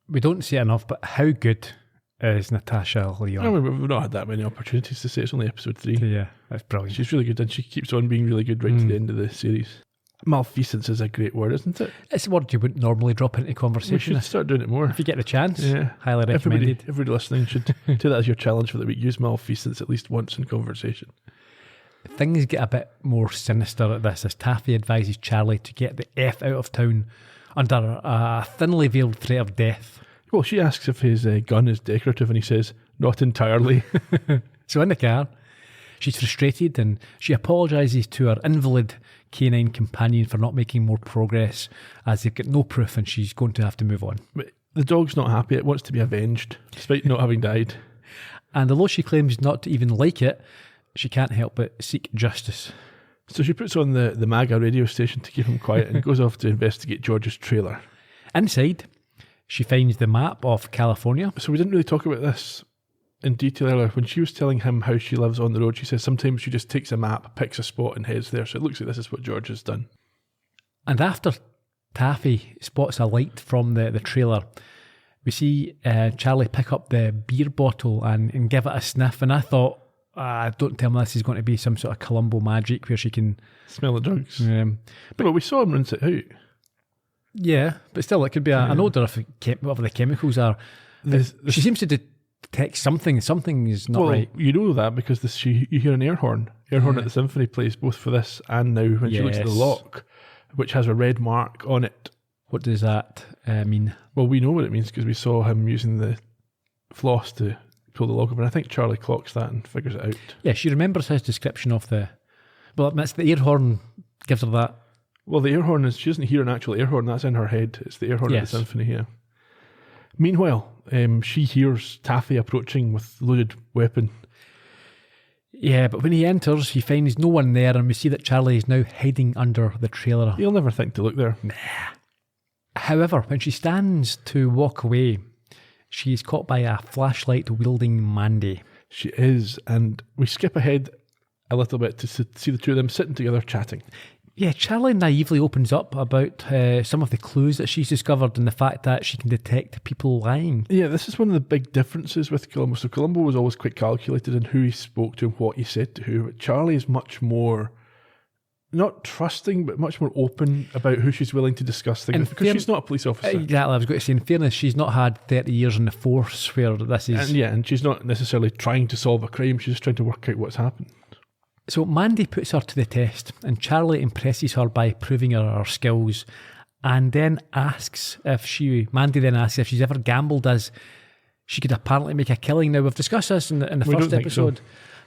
We don't see it enough, but how good is Natasha Lyonne? I mean, we've not had that many opportunities to say it's only episode 3. Yeah, that's brilliant. She's really good, and she keeps on being really good right to the end of the series. Malfeasance is a great word, isn't it? It's a word you wouldn't normally drop into We conversation. should start doing it more. If you get the chance, Yeah. highly recommended. Everybody listening should take that as your challenge for the week. Use malfeasance at least once in conversation. Things get a bit more sinister at this as Taffy advises Charlie to get the F out of town under a thinly veiled threat of death. Well, she asks if his gun is decorative, and he says, not entirely. So in the car, she's frustrated and she apologises to her invalid canine companion for not making more progress as they've got no proof and she's going to have to move on. But the dog's not happy. It wants to be avenged, despite not having died. And although she claims not to even like it, she can't help but seek justice. So she puts on the MAGA radio station to keep him quiet and goes off to investigate George's trailer. Inside, she finds the map of California. So we didn't really talk about this in detail earlier. When she was telling him how she lives on the road, she says sometimes she just takes a map, picks a spot and heads there. So it looks like this is what George has done. And after Taffy spots a light from the trailer, we see Charlie pick up the beer bottle and give it a sniff. And I thought, don't tell me this is going to be some sort of Columbo magic where she can... Smell the drugs. But we saw him rinse it out. Yeah, but still, it could be an odour of whatever the chemicals are. She seems to detect something. Something is not right. You know that because you hear an air horn. Air horn at the symphony plays both for this and now when she looks at the lock, which has a red mark on it. What does that mean? Well, we know what it means because we saw him using the floss to pull the log over. And I think Charlie clocks that and figures it out. Yeah, she remembers his description of the... Well, it's the air horn gives her that. Well, the air horn is... She doesn't hear an actual air horn. That's in her head. It's the air horn of the symphony here. Meanwhile, she hears Taffy approaching with loaded weapon. Yeah, but when he enters, he finds no one there, and we see that Charlie is now hiding under the trailer. He'll never think to look there. However, when she stands to walk away, she's caught by a flashlight-wielding Mandy. She is, and we skip ahead a little bit to see the two of them sitting together chatting. Yeah, Charlie naively opens up about some of the clues that she's discovered and the fact that she can detect people lying. Yeah, this is one of the big differences with Columbo. So Columbo was always quite calculated in who he spoke to and what he said to who. But Charlie is much more, not trusting, but much more open about who she's willing to discuss things with, because she's not a police officer. Exactly, I was going to say, in fairness, she's not had 30 years in the force where this is... And she's not necessarily trying to solve a crime, she's just trying to work out what's happened. So Mandy puts her to the test, and Charlie impresses her by proving her skills, and then Mandy then asks if she's ever gambled, as she could apparently make a killing. Now, we've discussed this in the first episode.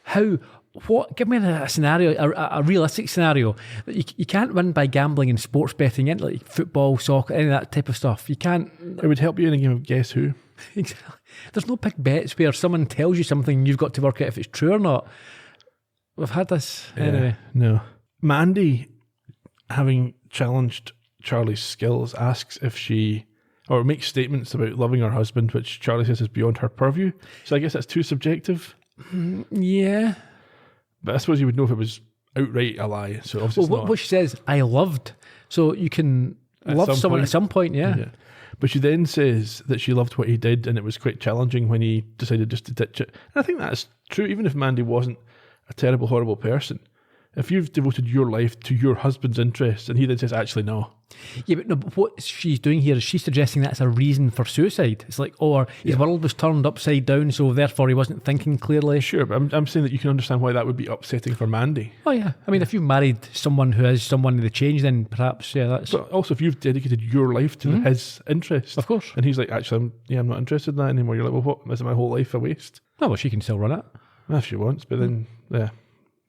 So. Give me a scenario, a realistic scenario. You can't win by gambling in sports betting, like football, soccer, any of that type of stuff. You can't. It would help you in a game of Guess Who. Exactly. There's no big bets where someone tells you something and you've got to work out if it's true or not. We've had this anyway. No. Mandy, having challenged Charlie's skills, asks if she, or makes statements about loving her husband, which Charlie says is beyond her purview. So I guess that's too subjective. Yeah. But I suppose you would know if it was outright a lie. So obviously what she says, I loved. So you can love someone at some point, yeah. But she then says that she loved what he did, and it was quite challenging when he decided just to ditch it. And I think that's true, even if Mandy wasn't a terrible, horrible person. If you've devoted your life to your husband's interests, and he then says, actually, no. Yeah, but what she's doing here is she's suggesting that's a reason for suicide. It's like, his world was turned upside down, so therefore he wasn't thinking clearly. Sure, but I'm saying that you can understand why that would be upsetting for Mandy. Oh, yeah. I mean, if you've married someone who is someone of the change, then perhaps, that's... But also, if you've dedicated your life to his interests. Of course. And he's like, actually, I'm not interested in that anymore. You're like, well, what? Is my whole life a waste? No, well, she can still run it. Well, if she wants, but then,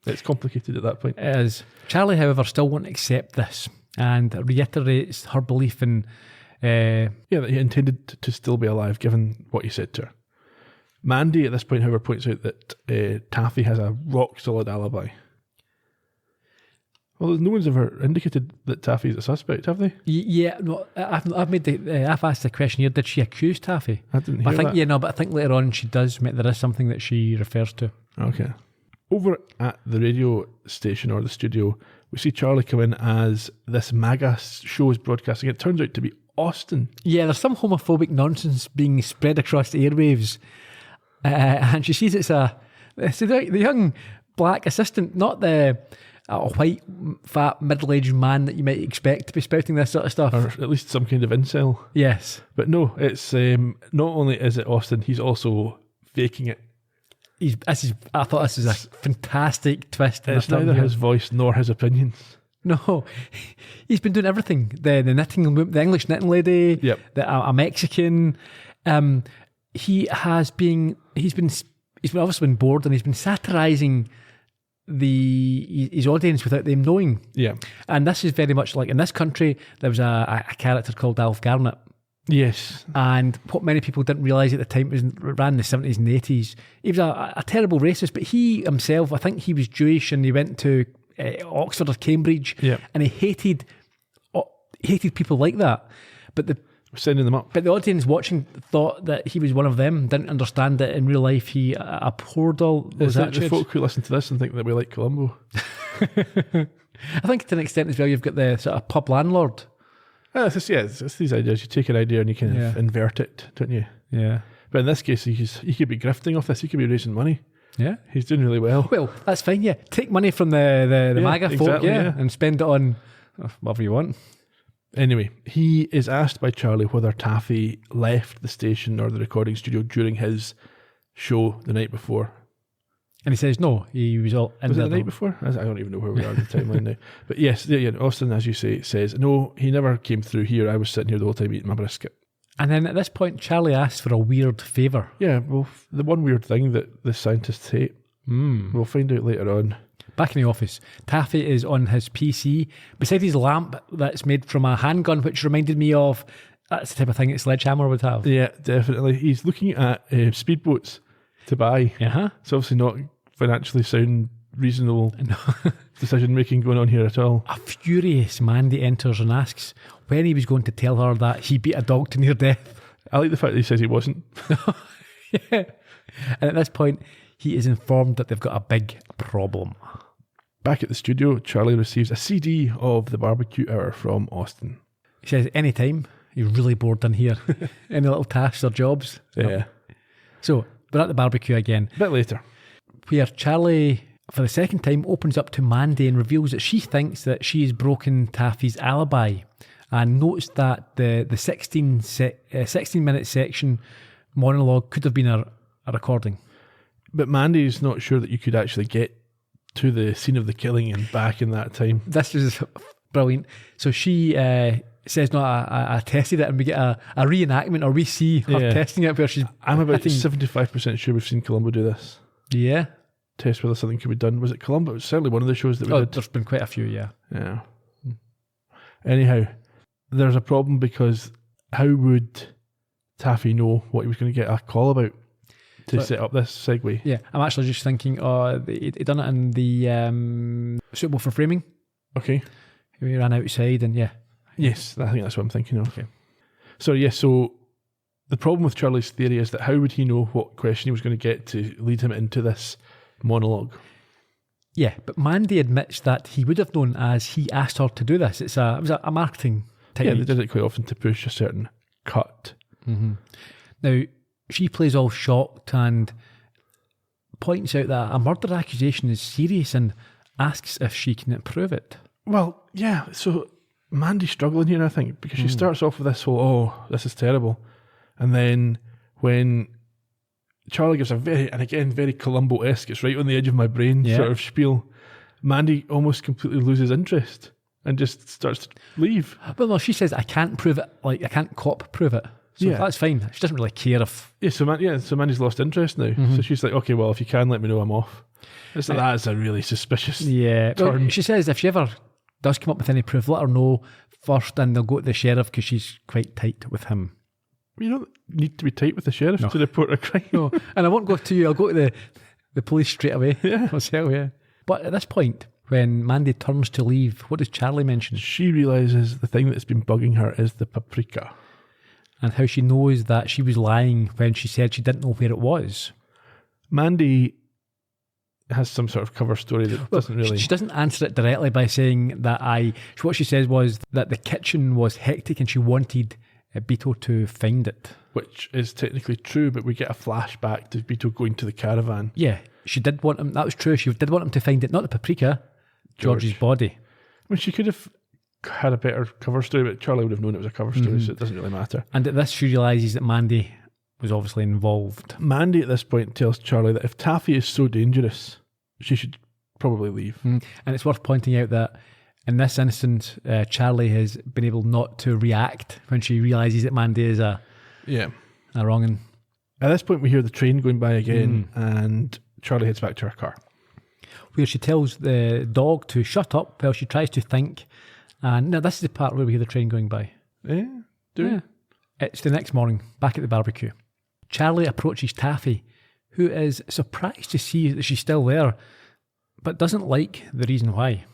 it's complicated at that point. It is. Charlie, however, still won't accept this and reiterates her belief in... that he intended to still be alive, given what he said to her. Mandy, at this point, however, points out that Taffy has a rock-solid alibi. Well, no one's ever indicated that Taffy's a suspect, have they? Yeah, no, I've asked the question here, did she accuse Taffy? I didn't hear that. But I think later on she does, there is something that she refers to. Okay. Over at the radio station or the studio, we see Charlie come in as this MAGA show is broadcasting. It turns out to be Austin. Yeah, there's some homophobic nonsense being spread across the airwaves. And she sees it's the young black assistant, not the white, fat, middle-aged man that you might expect to be spouting this sort of stuff. Or at least some kind of incel. Yes. But no, it's not only is it Austin, he's also faking it. I thought this is a fantastic twist. It's neither his voice nor his opinions. No, he's been doing everything. The knitting, the English knitting lady, yep. A Mexican. He's obviously been bored, and he's been satirising his audience without them knowing. Yeah, and this is very much like in this country. There was a character called Alf Garnett. Yes. And what many people didn't realise at the time, ran in the 70s and 80s. He was a terrible racist, but he himself, I think he was Jewish, and he went to Oxford or Cambridge, and he hated people like that. But sending them up. But the audience watching thought that he was one of them, didn't understand that in real life he abhorred all those attitudes. The folk who listen to this and think that we like Columbo. I think to an extent as well, you've got the sort of pub landlord. It's these ideas. You take an idea and you kind of invert it, don't you? Yeah. But in this case, he could be grifting off this. He could be raising money. Yeah. He's doing really well. Well, that's fine, yeah. Take money from the MAGA folk, and spend it on whatever you want. Anyway, he is asked by Charlie whether Taffy left the station or the recording studio during his show the night before. And he says no, he was all in Was it there the night before? I don't even know where we are in the timeline now. But yes, Austin, as you say, says, no, he never came through here. I was sitting here the whole time eating my brisket. And then at this point, Charlie asks for a weird favour. Yeah, well, the one weird thing that the scientists hate. We'll find out later on. Back in the office, Taffy is on his PC beside his lamp that's made from a handgun, which reminded me of that's the type of thing that Sledgehammer would have. Yeah, definitely. He's looking at speedboats to buy. Uh-huh. It's obviously not financially sound, reasonable decision making going on here at all. A furious Mandy enters and asks when he was going to tell her that he beat a dog to near death. I like the fact that he says he wasn't. Yeah. And at this point, he is informed that they've got a big problem. Back at the studio, Charlie receives a CD of the Barbecue Hour from Austin. He says, anytime, you're really bored in here. Any little tasks or jobs? Yeah. No. So, we're at the barbecue again, A bit later. where Charlie, for the second time, opens up to Mandy and reveals that she thinks that she has broken Taffy's alibi, and notes that the 16-minute section monologue could have been a recording. But Mandy's not sure that you could actually get to the scene of the killing and back in that time. This is brilliant. So she says, no, I tested it, and we get a reenactment, or we see her testing it where she's... I'm about 75% sure we've seen Columbo do this. Yeah. Test whether something could be done. Was it Columbo? It was certainly one of the shows that we did. There's been quite a few, yeah. Yeah. Anyhow, there's a problem because how would Taffy know what he was going to get a call about to set up this segue? Yeah, I'm actually just thinking, he done it in the suitable for framing. Okay. We ran outside and yeah. Yes, I think that's what I'm thinking of. Okay. So the problem with Charlie's theory is that how would he know what question he was going to get to lead him into this monologue? Yeah, but Mandy admits that he would have known as he asked her to do this. It was a marketing technique. Yeah, they did it quite often to push a certain cut. Mm-hmm. Now, she plays all shocked and points out that a murder accusation is serious and asks if she can prove it. Well, yeah, so Mandy's struggling here, I think, because she starts off with this whole, this is terrible. And then when Charlie gives a very Columbo-esque, it's right on the edge of my brain sort of spiel, Mandy almost completely loses interest and just starts to leave. Well, no, she says, I can't prove it, I can't cop prove it. So that's fine. She doesn't really care if... Yeah, so Mandy's lost interest now. So she's like, okay, well, if you can, let me know, I'm off. It's like, that's a really suspicious turn. Well, she says if she ever does come up with any proof, let her know first and they'll go to the sheriff because she's quite tight with him. You don't need to be tight with the sheriff to report a crime. No, and I won't go to you. I'll go to the police straight away. Yeah. Myself, yeah. But at this point, when Mandy turns to leave, what does Charlie mention? She realises the thing that's been bugging her is the paprika. And how she knows that she was lying when she said she didn't know where it was. Mandy has some sort of cover story that doesn't really... She doesn't answer it directly by saying that what she says was that the kitchen was hectic and she wanted Beto to find it. Which is technically true, but we get a flashback to Beto going to the caravan. Yeah, she did want him, that was true, she did want him to find it, not the paprika, George's body. I mean, she could have had a better cover story, but Charlie would have known it was a cover story, so it doesn't really matter. And at this, she realises that Mandy was obviously involved. Mandy at this point tells Charlie that if Taffy is so dangerous, she should probably leave. And it's worth pointing out that in this instance, Charlie has been able not to react when she realises that Mandy is a wrong'un. At this point, we hear the train going by again, and Charlie heads back to her car, where she tells the dog to shut up while she tries to think. And now this is the part where we hear the train going by. It's the next morning, back at the barbecue. Charlie approaches Taffy, who is surprised to see that she's still there, but doesn't like the reason why.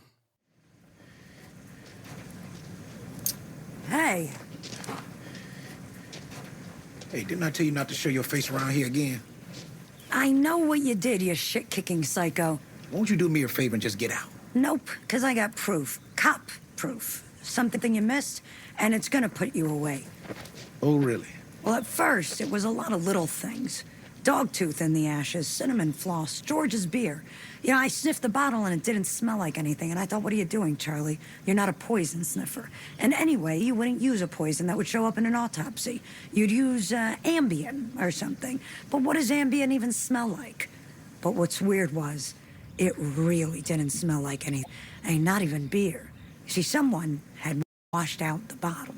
Hey, Hey, didn't I tell you not to show your face around here again? I know what you did, you shit-kicking psycho. Won't you do me a favor and just get out? Nope, because I got proof. Cop proof. Something you missed, and it's gonna put you away. Oh, really? Well, at first, it was a lot of little things. Dogtooth in the ashes, cinnamon floss, George's beer. You know, I sniffed the bottle and it didn't smell like anything, and I thought, what are you doing, Charlie? You're not a poison sniffer. And anyway, you wouldn't use a poison that would show up in an autopsy. You'd use Ambien or something. But what does Ambien even smell like? But what's weird was, it really didn't smell like anything. And not even beer. See, someone had washed out the bottle.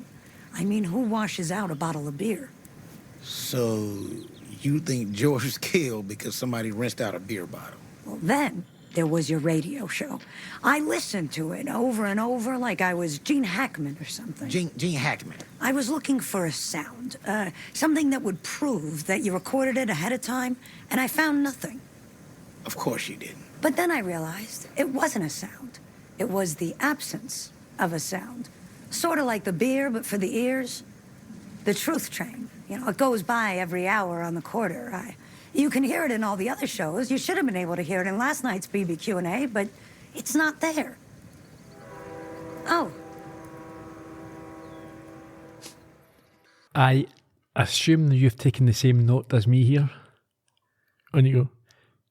I mean, who washes out a bottle of beer? So you think George was killed because somebody rinsed out a beer bottle? Well, then there was your radio show. I listened to it over and over like I was Gene Hackman or something. Gene Hackman. I was looking for a sound, something that would prove that you recorded it ahead of time, and I found nothing. Of course you didn't. But then I realized it wasn't a sound. It was the absence of a sound. Sort of like the beer, but for the ears. The truth train. You know, it goes by every hour on the quarter. You can hear it in all the other shows. You should have been able to hear it in last night's BBQ&A, but it's not there. Oh. I assume that you've taken the same note as me here. On you go.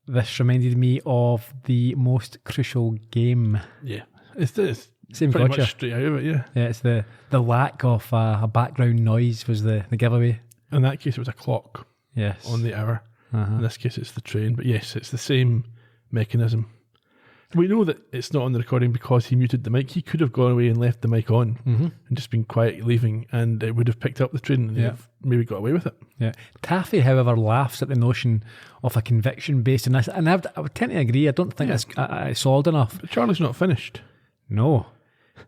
This reminded me of the most crucial game. Yeah. It's Same pretty gotcha. much straight out of it, yeah. Yeah, it's the lack of a background noise was the giveaway. In that case, it was a clock Yes. on the hour. In this case, it's the train. But yes, it's the same mechanism. We know that it's not on the recording because he muted the mic. He could have gone away and left the mic on and just been quiet leaving, and it would have picked up the train and they'd have maybe got away with it. Yeah. Taffy, however, laughs at the notion of a conviction based on this. And I would tend to agree. I don't think it's solid enough. But Charlie's not finished. No.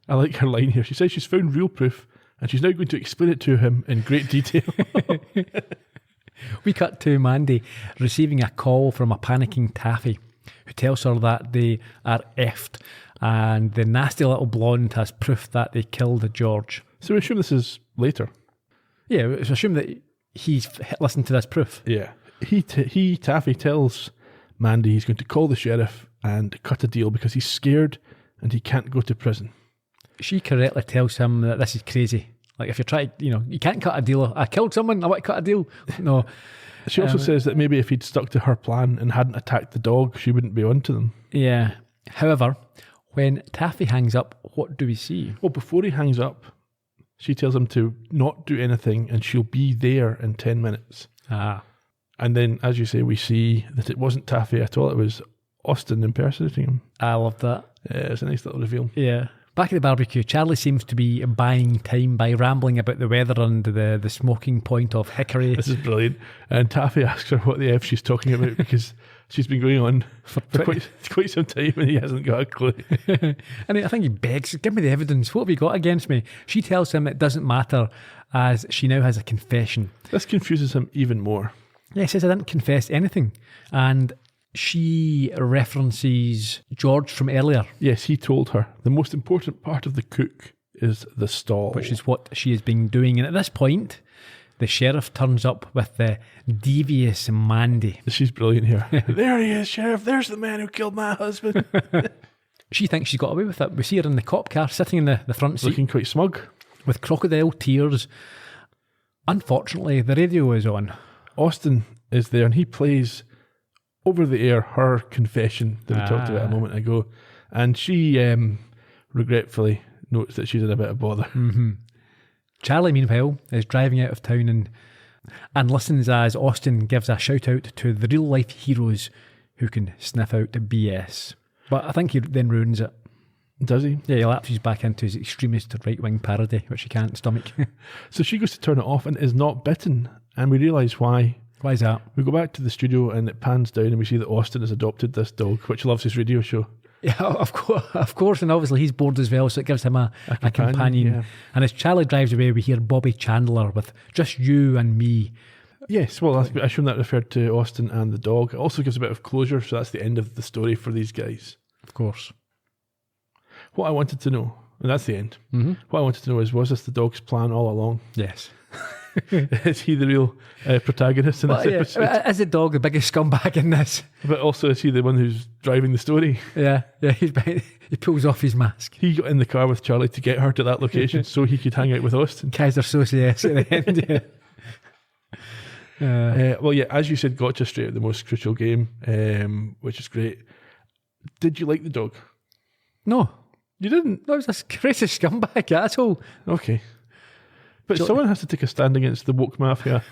I like her line here. She says she's found real proof and she's now going to explain it to him in great detail. We cut to Mandy receiving a call from a panicking Taffy who tells her that they are effed and the nasty little blonde has proof that they killed George. So we assume this is later. Yeah, it's assumed that he's listened to this proof. Yeah. Taffy tells Mandy he's going to call the sheriff and cut a deal because he's scared and he can't go to prison. She correctly tells him that this is crazy. Like, if you're trying to, you can't cut a deal. I killed someone, I want to cut a deal. No. She also says that maybe if he'd stuck to her plan and hadn't attacked the dog, she wouldn't be onto them. Yeah. However, when Taffy hangs up, what do we see? Well, before he hangs up, she tells him to not do anything and she'll be there in 10 minutes. Ah. And then, as you say, we see that it wasn't Taffy at all. It was Austin impersonating him. I love that. Yeah, it's a nice little reveal. Yeah. Back at the barbecue, Charlie seems to be buying time by rambling about the weather and the smoking point of Hickory. This is brilliant. And Taffy asks her what the F she's talking about because she's been going on for quite some time and he hasn't got a clue. And I think he begs, give me the evidence. What have you got against me? She tells him it doesn't matter as she now has a confession. This confuses him even more. Yeah, he says, I didn't confess anything. And she references George from earlier. Yes, he told her the most important part of the cook is the stall. Which is what she has been doing. And at this point, the sheriff turns up with the devious Mandy. She's brilliant here. There he is, Sheriff. There's the man who killed my husband. She thinks she's got away with it. We see her in the cop car sitting in the front seat. Looking quite smug. With crocodile tears. Unfortunately, the radio is on. Austin is there and he plays over the air her confession that we talked about a moment ago. And she regretfully notes that she's in a bit of bother. Mm-hmm. Charlie, meanwhile, is driving out of town and listens as Austin gives a shout out to the real life heroes who can sniff out the BS. But I think he then ruins it. Does he? Yeah, he lapses back into his extremist right-wing parody, which he can't stomach. So she goes to turn it off and is not bitten. And we realise why. Why is that? We go back to the studio and it pans down and we see that Austin has adopted this dog, which loves his radio show. Yeah, of course, and obviously he's bored as well, so it gives him a companion. Yeah. And as Charlie drives away, we hear Bobby Chandler with just you and me. Yes, well, I assume that referred to Austin and the dog. It also gives a bit of closure, so that's the end of the story for these guys. Of course. What I wanted to know, and that's the end, what I wanted to know was this the dog's plan all along? Yes. Is he the real protagonist in this episode? Is the dog the biggest scumbag in this? But also, is he the one who's driving the story? Yeah, he pulls off his mask. He got in the car with Charlie to get her to that location so he could hang out with Austin. Kaiser Soze at the end, yeah. Well, yeah, as you said, gotcha straight at the most crucial game, which is great. Did you like the dog? No. You didn't? That was a crazy scumbag asshole. Okay. But someone has to take a stand against the woke mafia.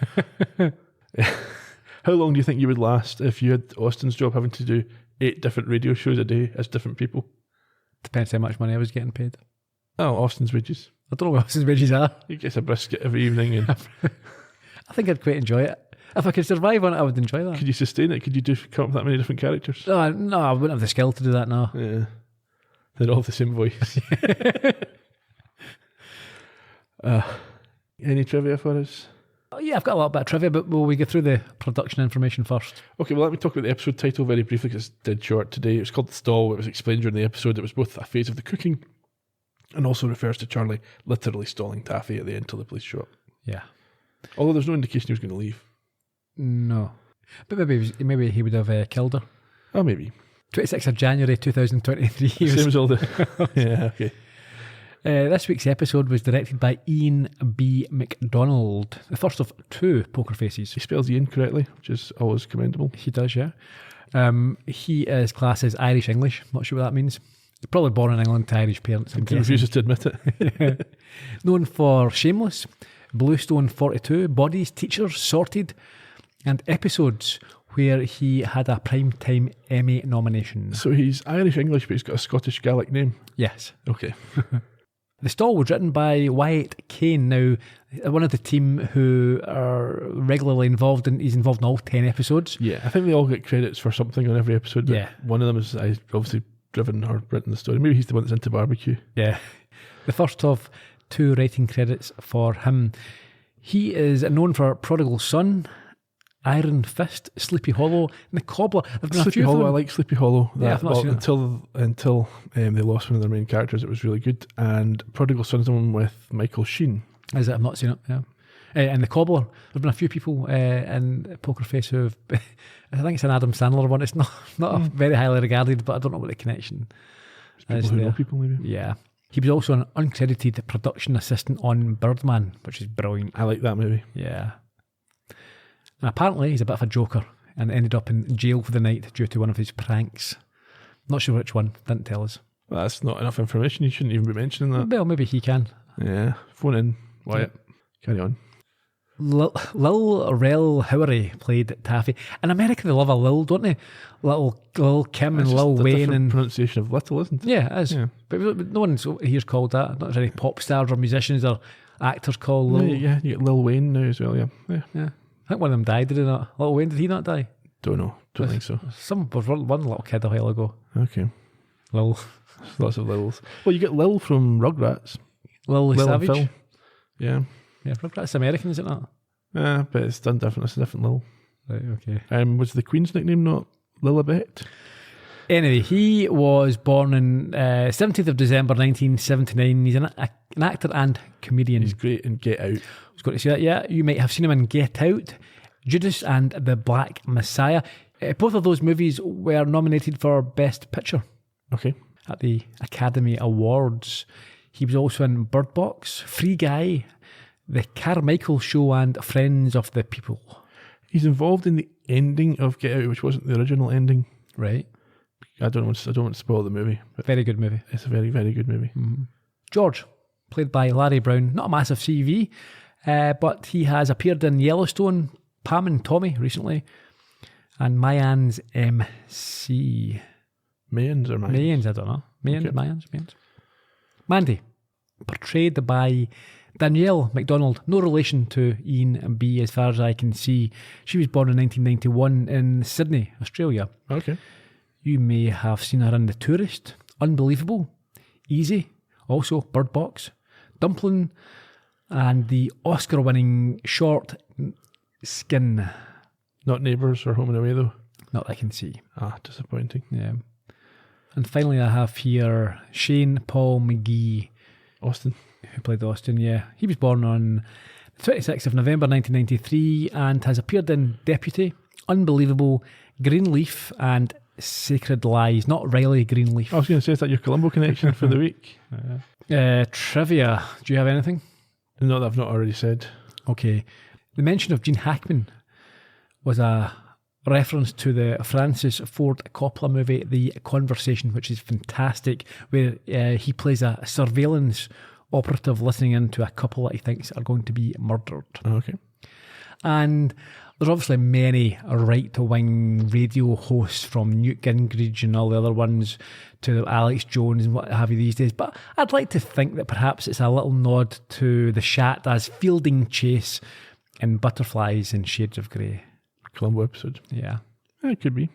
How long do you think you would last if you had Austin's job having to do 8 different radio shows a day as different people? Depends how much money I was getting paid. Oh, Austin's wages. I don't know what else his veggies are. He gets a brisket every evening. And I think I'd quite enjoy it. If I could survive on it, I would enjoy that. could you sustain it? Could you come up with that many different characters? No, I wouldn't have the skill to do that now. Yeah. They're all the same voice. Any trivia for us? Oh, yeah, I've got a little bit of trivia, but will we go through the production information first? Okay, well, let me talk about the episode title very briefly because it's dead short today. It was called The Stall. It was explained during the episode. It was both a phase of the cooking and also refers to Charlie literally stalling Taffy at the end till the police show up. Yeah. Although there's no indication he was going to leave. No. But maybe he would have killed her. Oh, maybe. 26th of January 2023. Same as all the... Yeah, okay. This week's episode was directed by Ian B. McDonald, the first of 2 Poker Faces. He spells Ian correctly, which is always commendable. He does, yeah. He is classed as Irish-English. Not sure what that means. He's probably born in England to Irish parents. He refuses to admit it. Known for Shameless, Bluestone 42, Bodies, Teachers, Sorted, and episodes where he had a Primetime Emmy nomination. So he's Irish-English, but he's got a Scottish Gaelic name? Yes. Okay. The Stall was written by Wyatt Kane, now one of the team who are regularly involved in, he's involved in all 10 episodes. Yeah, I think they all get credits for something on every episode. But Yeah. one of them is obviously driven or written the story. Maybe he's the one that's into barbecue. Yeah. The first of 2 writing credits for him. He is known for Prodigal Son, Iron Fist, Sleepy Hollow, and The Cobbler. There's been a Sleepy few of Hollow, them. I like Sleepy Hollow. Yeah, I've not seen it. Until they lost one of their main characters, it was really good. And Prodigal Son's the one with Michael Sheen. Is it? I've not seen it, yeah. And The Cobbler, there's been a few people in Poker Face who have, I think it's an Adam Sandler one. It's not very highly regarded, but I don't know what the connection People is who know there. people, maybe. Yeah. He was also an uncredited production assistant on Birdman, which is brilliant. I like that movie. Yeah. And apparently he's a bit of a joker and ended up in jail for the night due to one of his pranks. Not sure which one, didn't tell us. Well, that's not enough information. You shouldn't even be mentioning that. Well, maybe he can. Yeah. Phone in, Wyatt. Carry on. Lil Rel Howery played Taffy. In America, they love a Lil, don't they? Lil Kim and That's Lil just a Wayne different and pronunciation of little, isn't it? yeah, it is. Yeah. But no one's here's called that. Not any pop stars or musicians or actors called Lil. Yeah, you get Lil Wayne now as well. Yeah. Yeah. I think one of them died, did he not? Lil Wayne, did he not die? Don't know. Don't think so. Some was one little kid a while ago. Okay. Lil Lots of Lils. Well, you get Lil from Rugrats. Lil Lil Savage. and Phil. Yeah. Yeah, that's American, is it not? Yeah, but it's done different. It's a different Lil. Right, okay. Was the Queen's nickname not Lilibet? Anyway, he was born on 17th of December 1979. He's an actor and comedian. He's great in Get Out. I was going to say that, yeah. You might have seen him in Get Out, Judas and the Black Messiah. Both of those movies were nominated for Best Picture Okay. at the Academy Awards. He was also in Bird Box, Free Guy, The Carmichael Show and Friends of the People. He's involved in the ending of Get Out, which wasn't the original ending. Right. I don't want to spoil the movie, but Very good movie. it's a very, very good movie. George, played by Larry Brown. Not a massive CV, but he has appeared in Yellowstone, Pam and Tommy recently, and Mayans MC. Mayans or Mayans? Mayans, I don't know. Mayans, Okay. Mayans. Mandy, portrayed by Danielle MacDonald. No relation to Ian B as far as I can see. She was born in 1991 in Sydney, Australia. Okay. You may have seen her in The Tourist, Unbelievable, Easy, also Bird Box, Dumpling, and the Oscar-winning short Skin. Not Neighbours or Home and Away, though. Not that I can see. Ah, disappointing. Yeah. And finally, I have here Shane Paul McGee, Austin. who played Austin. Yeah, he was born on the 26th of November 1993 and has appeared in Deputy, Unbelievable, Greenleaf, and Sacred Lies. Not Riley Greenleaf. I was going to say, is that your Columbo connection for the week? Trivia. Do you have anything? No, that I've not already said. Okay. The mention of Gene Hackman was a reference to the Francis Ford Coppola movie, The Conversation, which is fantastic, where he plays a surveillance operative listening in to a couple that he thinks are going to be murdered. Okay. And there's obviously many right-to-wing radio hosts, from Newt Gingrich and all the other ones to Alex Jones and what have you these days. But I'd like to think that perhaps it's a little nod to the Shat as fielding chase in Butterflies and Shades of Grey. Columbo episode. Yeah. It could be.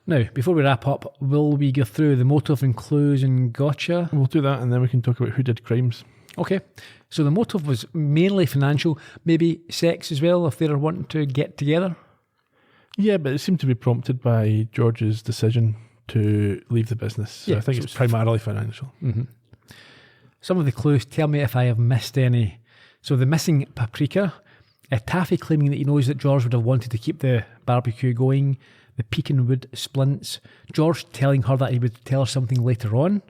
Now, before we wrap up, will we go through the motive and clues and gotcha? We'll do that, and then we can talk about who did crimes. Okay. So the motive was mainly financial, maybe sex as well, if they're wanting to get together. Yeah, but it seemed to be prompted by George's decision to leave the business. So Yeah, I think so it's primarily financial. Some of the clues, tell me if I have missed any. So the missing paprika, Taffy claiming that he knows that George would have wanted to keep the barbecue going, the pecan wood splints, George telling her that he would tell her something later on,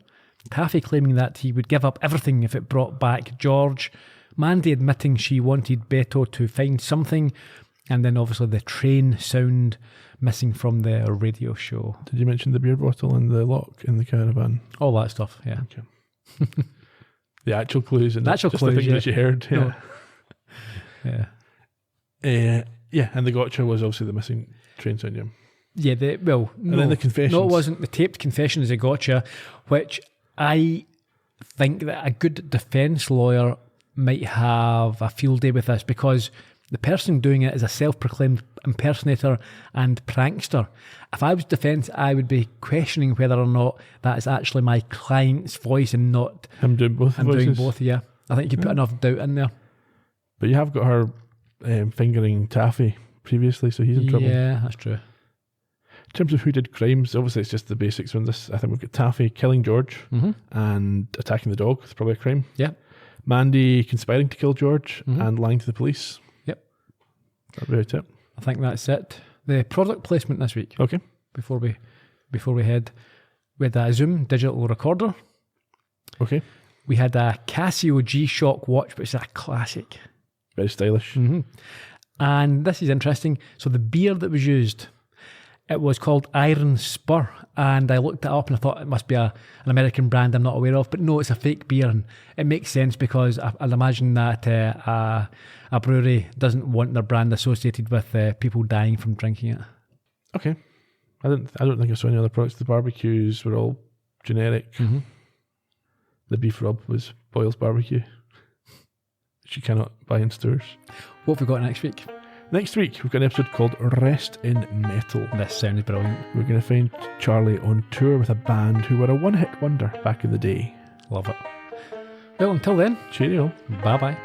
Taffy claiming that he would give up everything if it brought back George, Mandy admitting she wanted Beto to find something, and then obviously the train sound missing from the radio show. Did you mention the beer bottle and the lock in the caravan? All that stuff, yeah. Okay. The actual clues and The actual just clues, the things yeah. that you heard. Yeah. No. Yeah, and the gotcha was obviously the missing train sound. Yeah. Yeah, no. And then the confessions. No, it wasn't. The taped confession is a gotcha, which I think that a good defence lawyer might have a field day with this, because the person doing it is a self-proclaimed impersonator and prankster. If I was defence, I would be questioning whether or not that is actually my client's voice and not Him doing both him voices. doing both. Yeah, I think you put enough doubt in there. But you have got her fingering Taffy previously, so he's in trouble. Yeah, that's true. In terms of who did crimes, obviously it's just the basics on this. I think we've got Taffy killing George and attacking the dog. It's probably a crime. Yeah. Mandy conspiring to kill George and lying to the police. Yep. That's about it. I think that's it. The product placement this week. Okay. Before we head, we had a Zoom digital recorder. Okay. We had a Casio G-Shock watch, which is a classic. Very stylish. And this is interesting. So the beer that was used, it was called Iron Spur. And I looked it up and I thought it must be an American brand I'm not aware of. But no, it's a fake beer. And it makes sense because I'd imagine that a brewery doesn't want their brand associated with people dying from drinking it. Okay. I don't think I saw any other products. The barbecues were all generic. The beef rub was Boyle's Barbecue, which you cannot buy in stores. What have we got next week? Next week, we've got an episode called Rest in Metal. This sounds brilliant. We're going to find Charlie on tour with a band who were a one-hit wonder back in the day. Love it. Well, until then, Cheerio. bye-bye.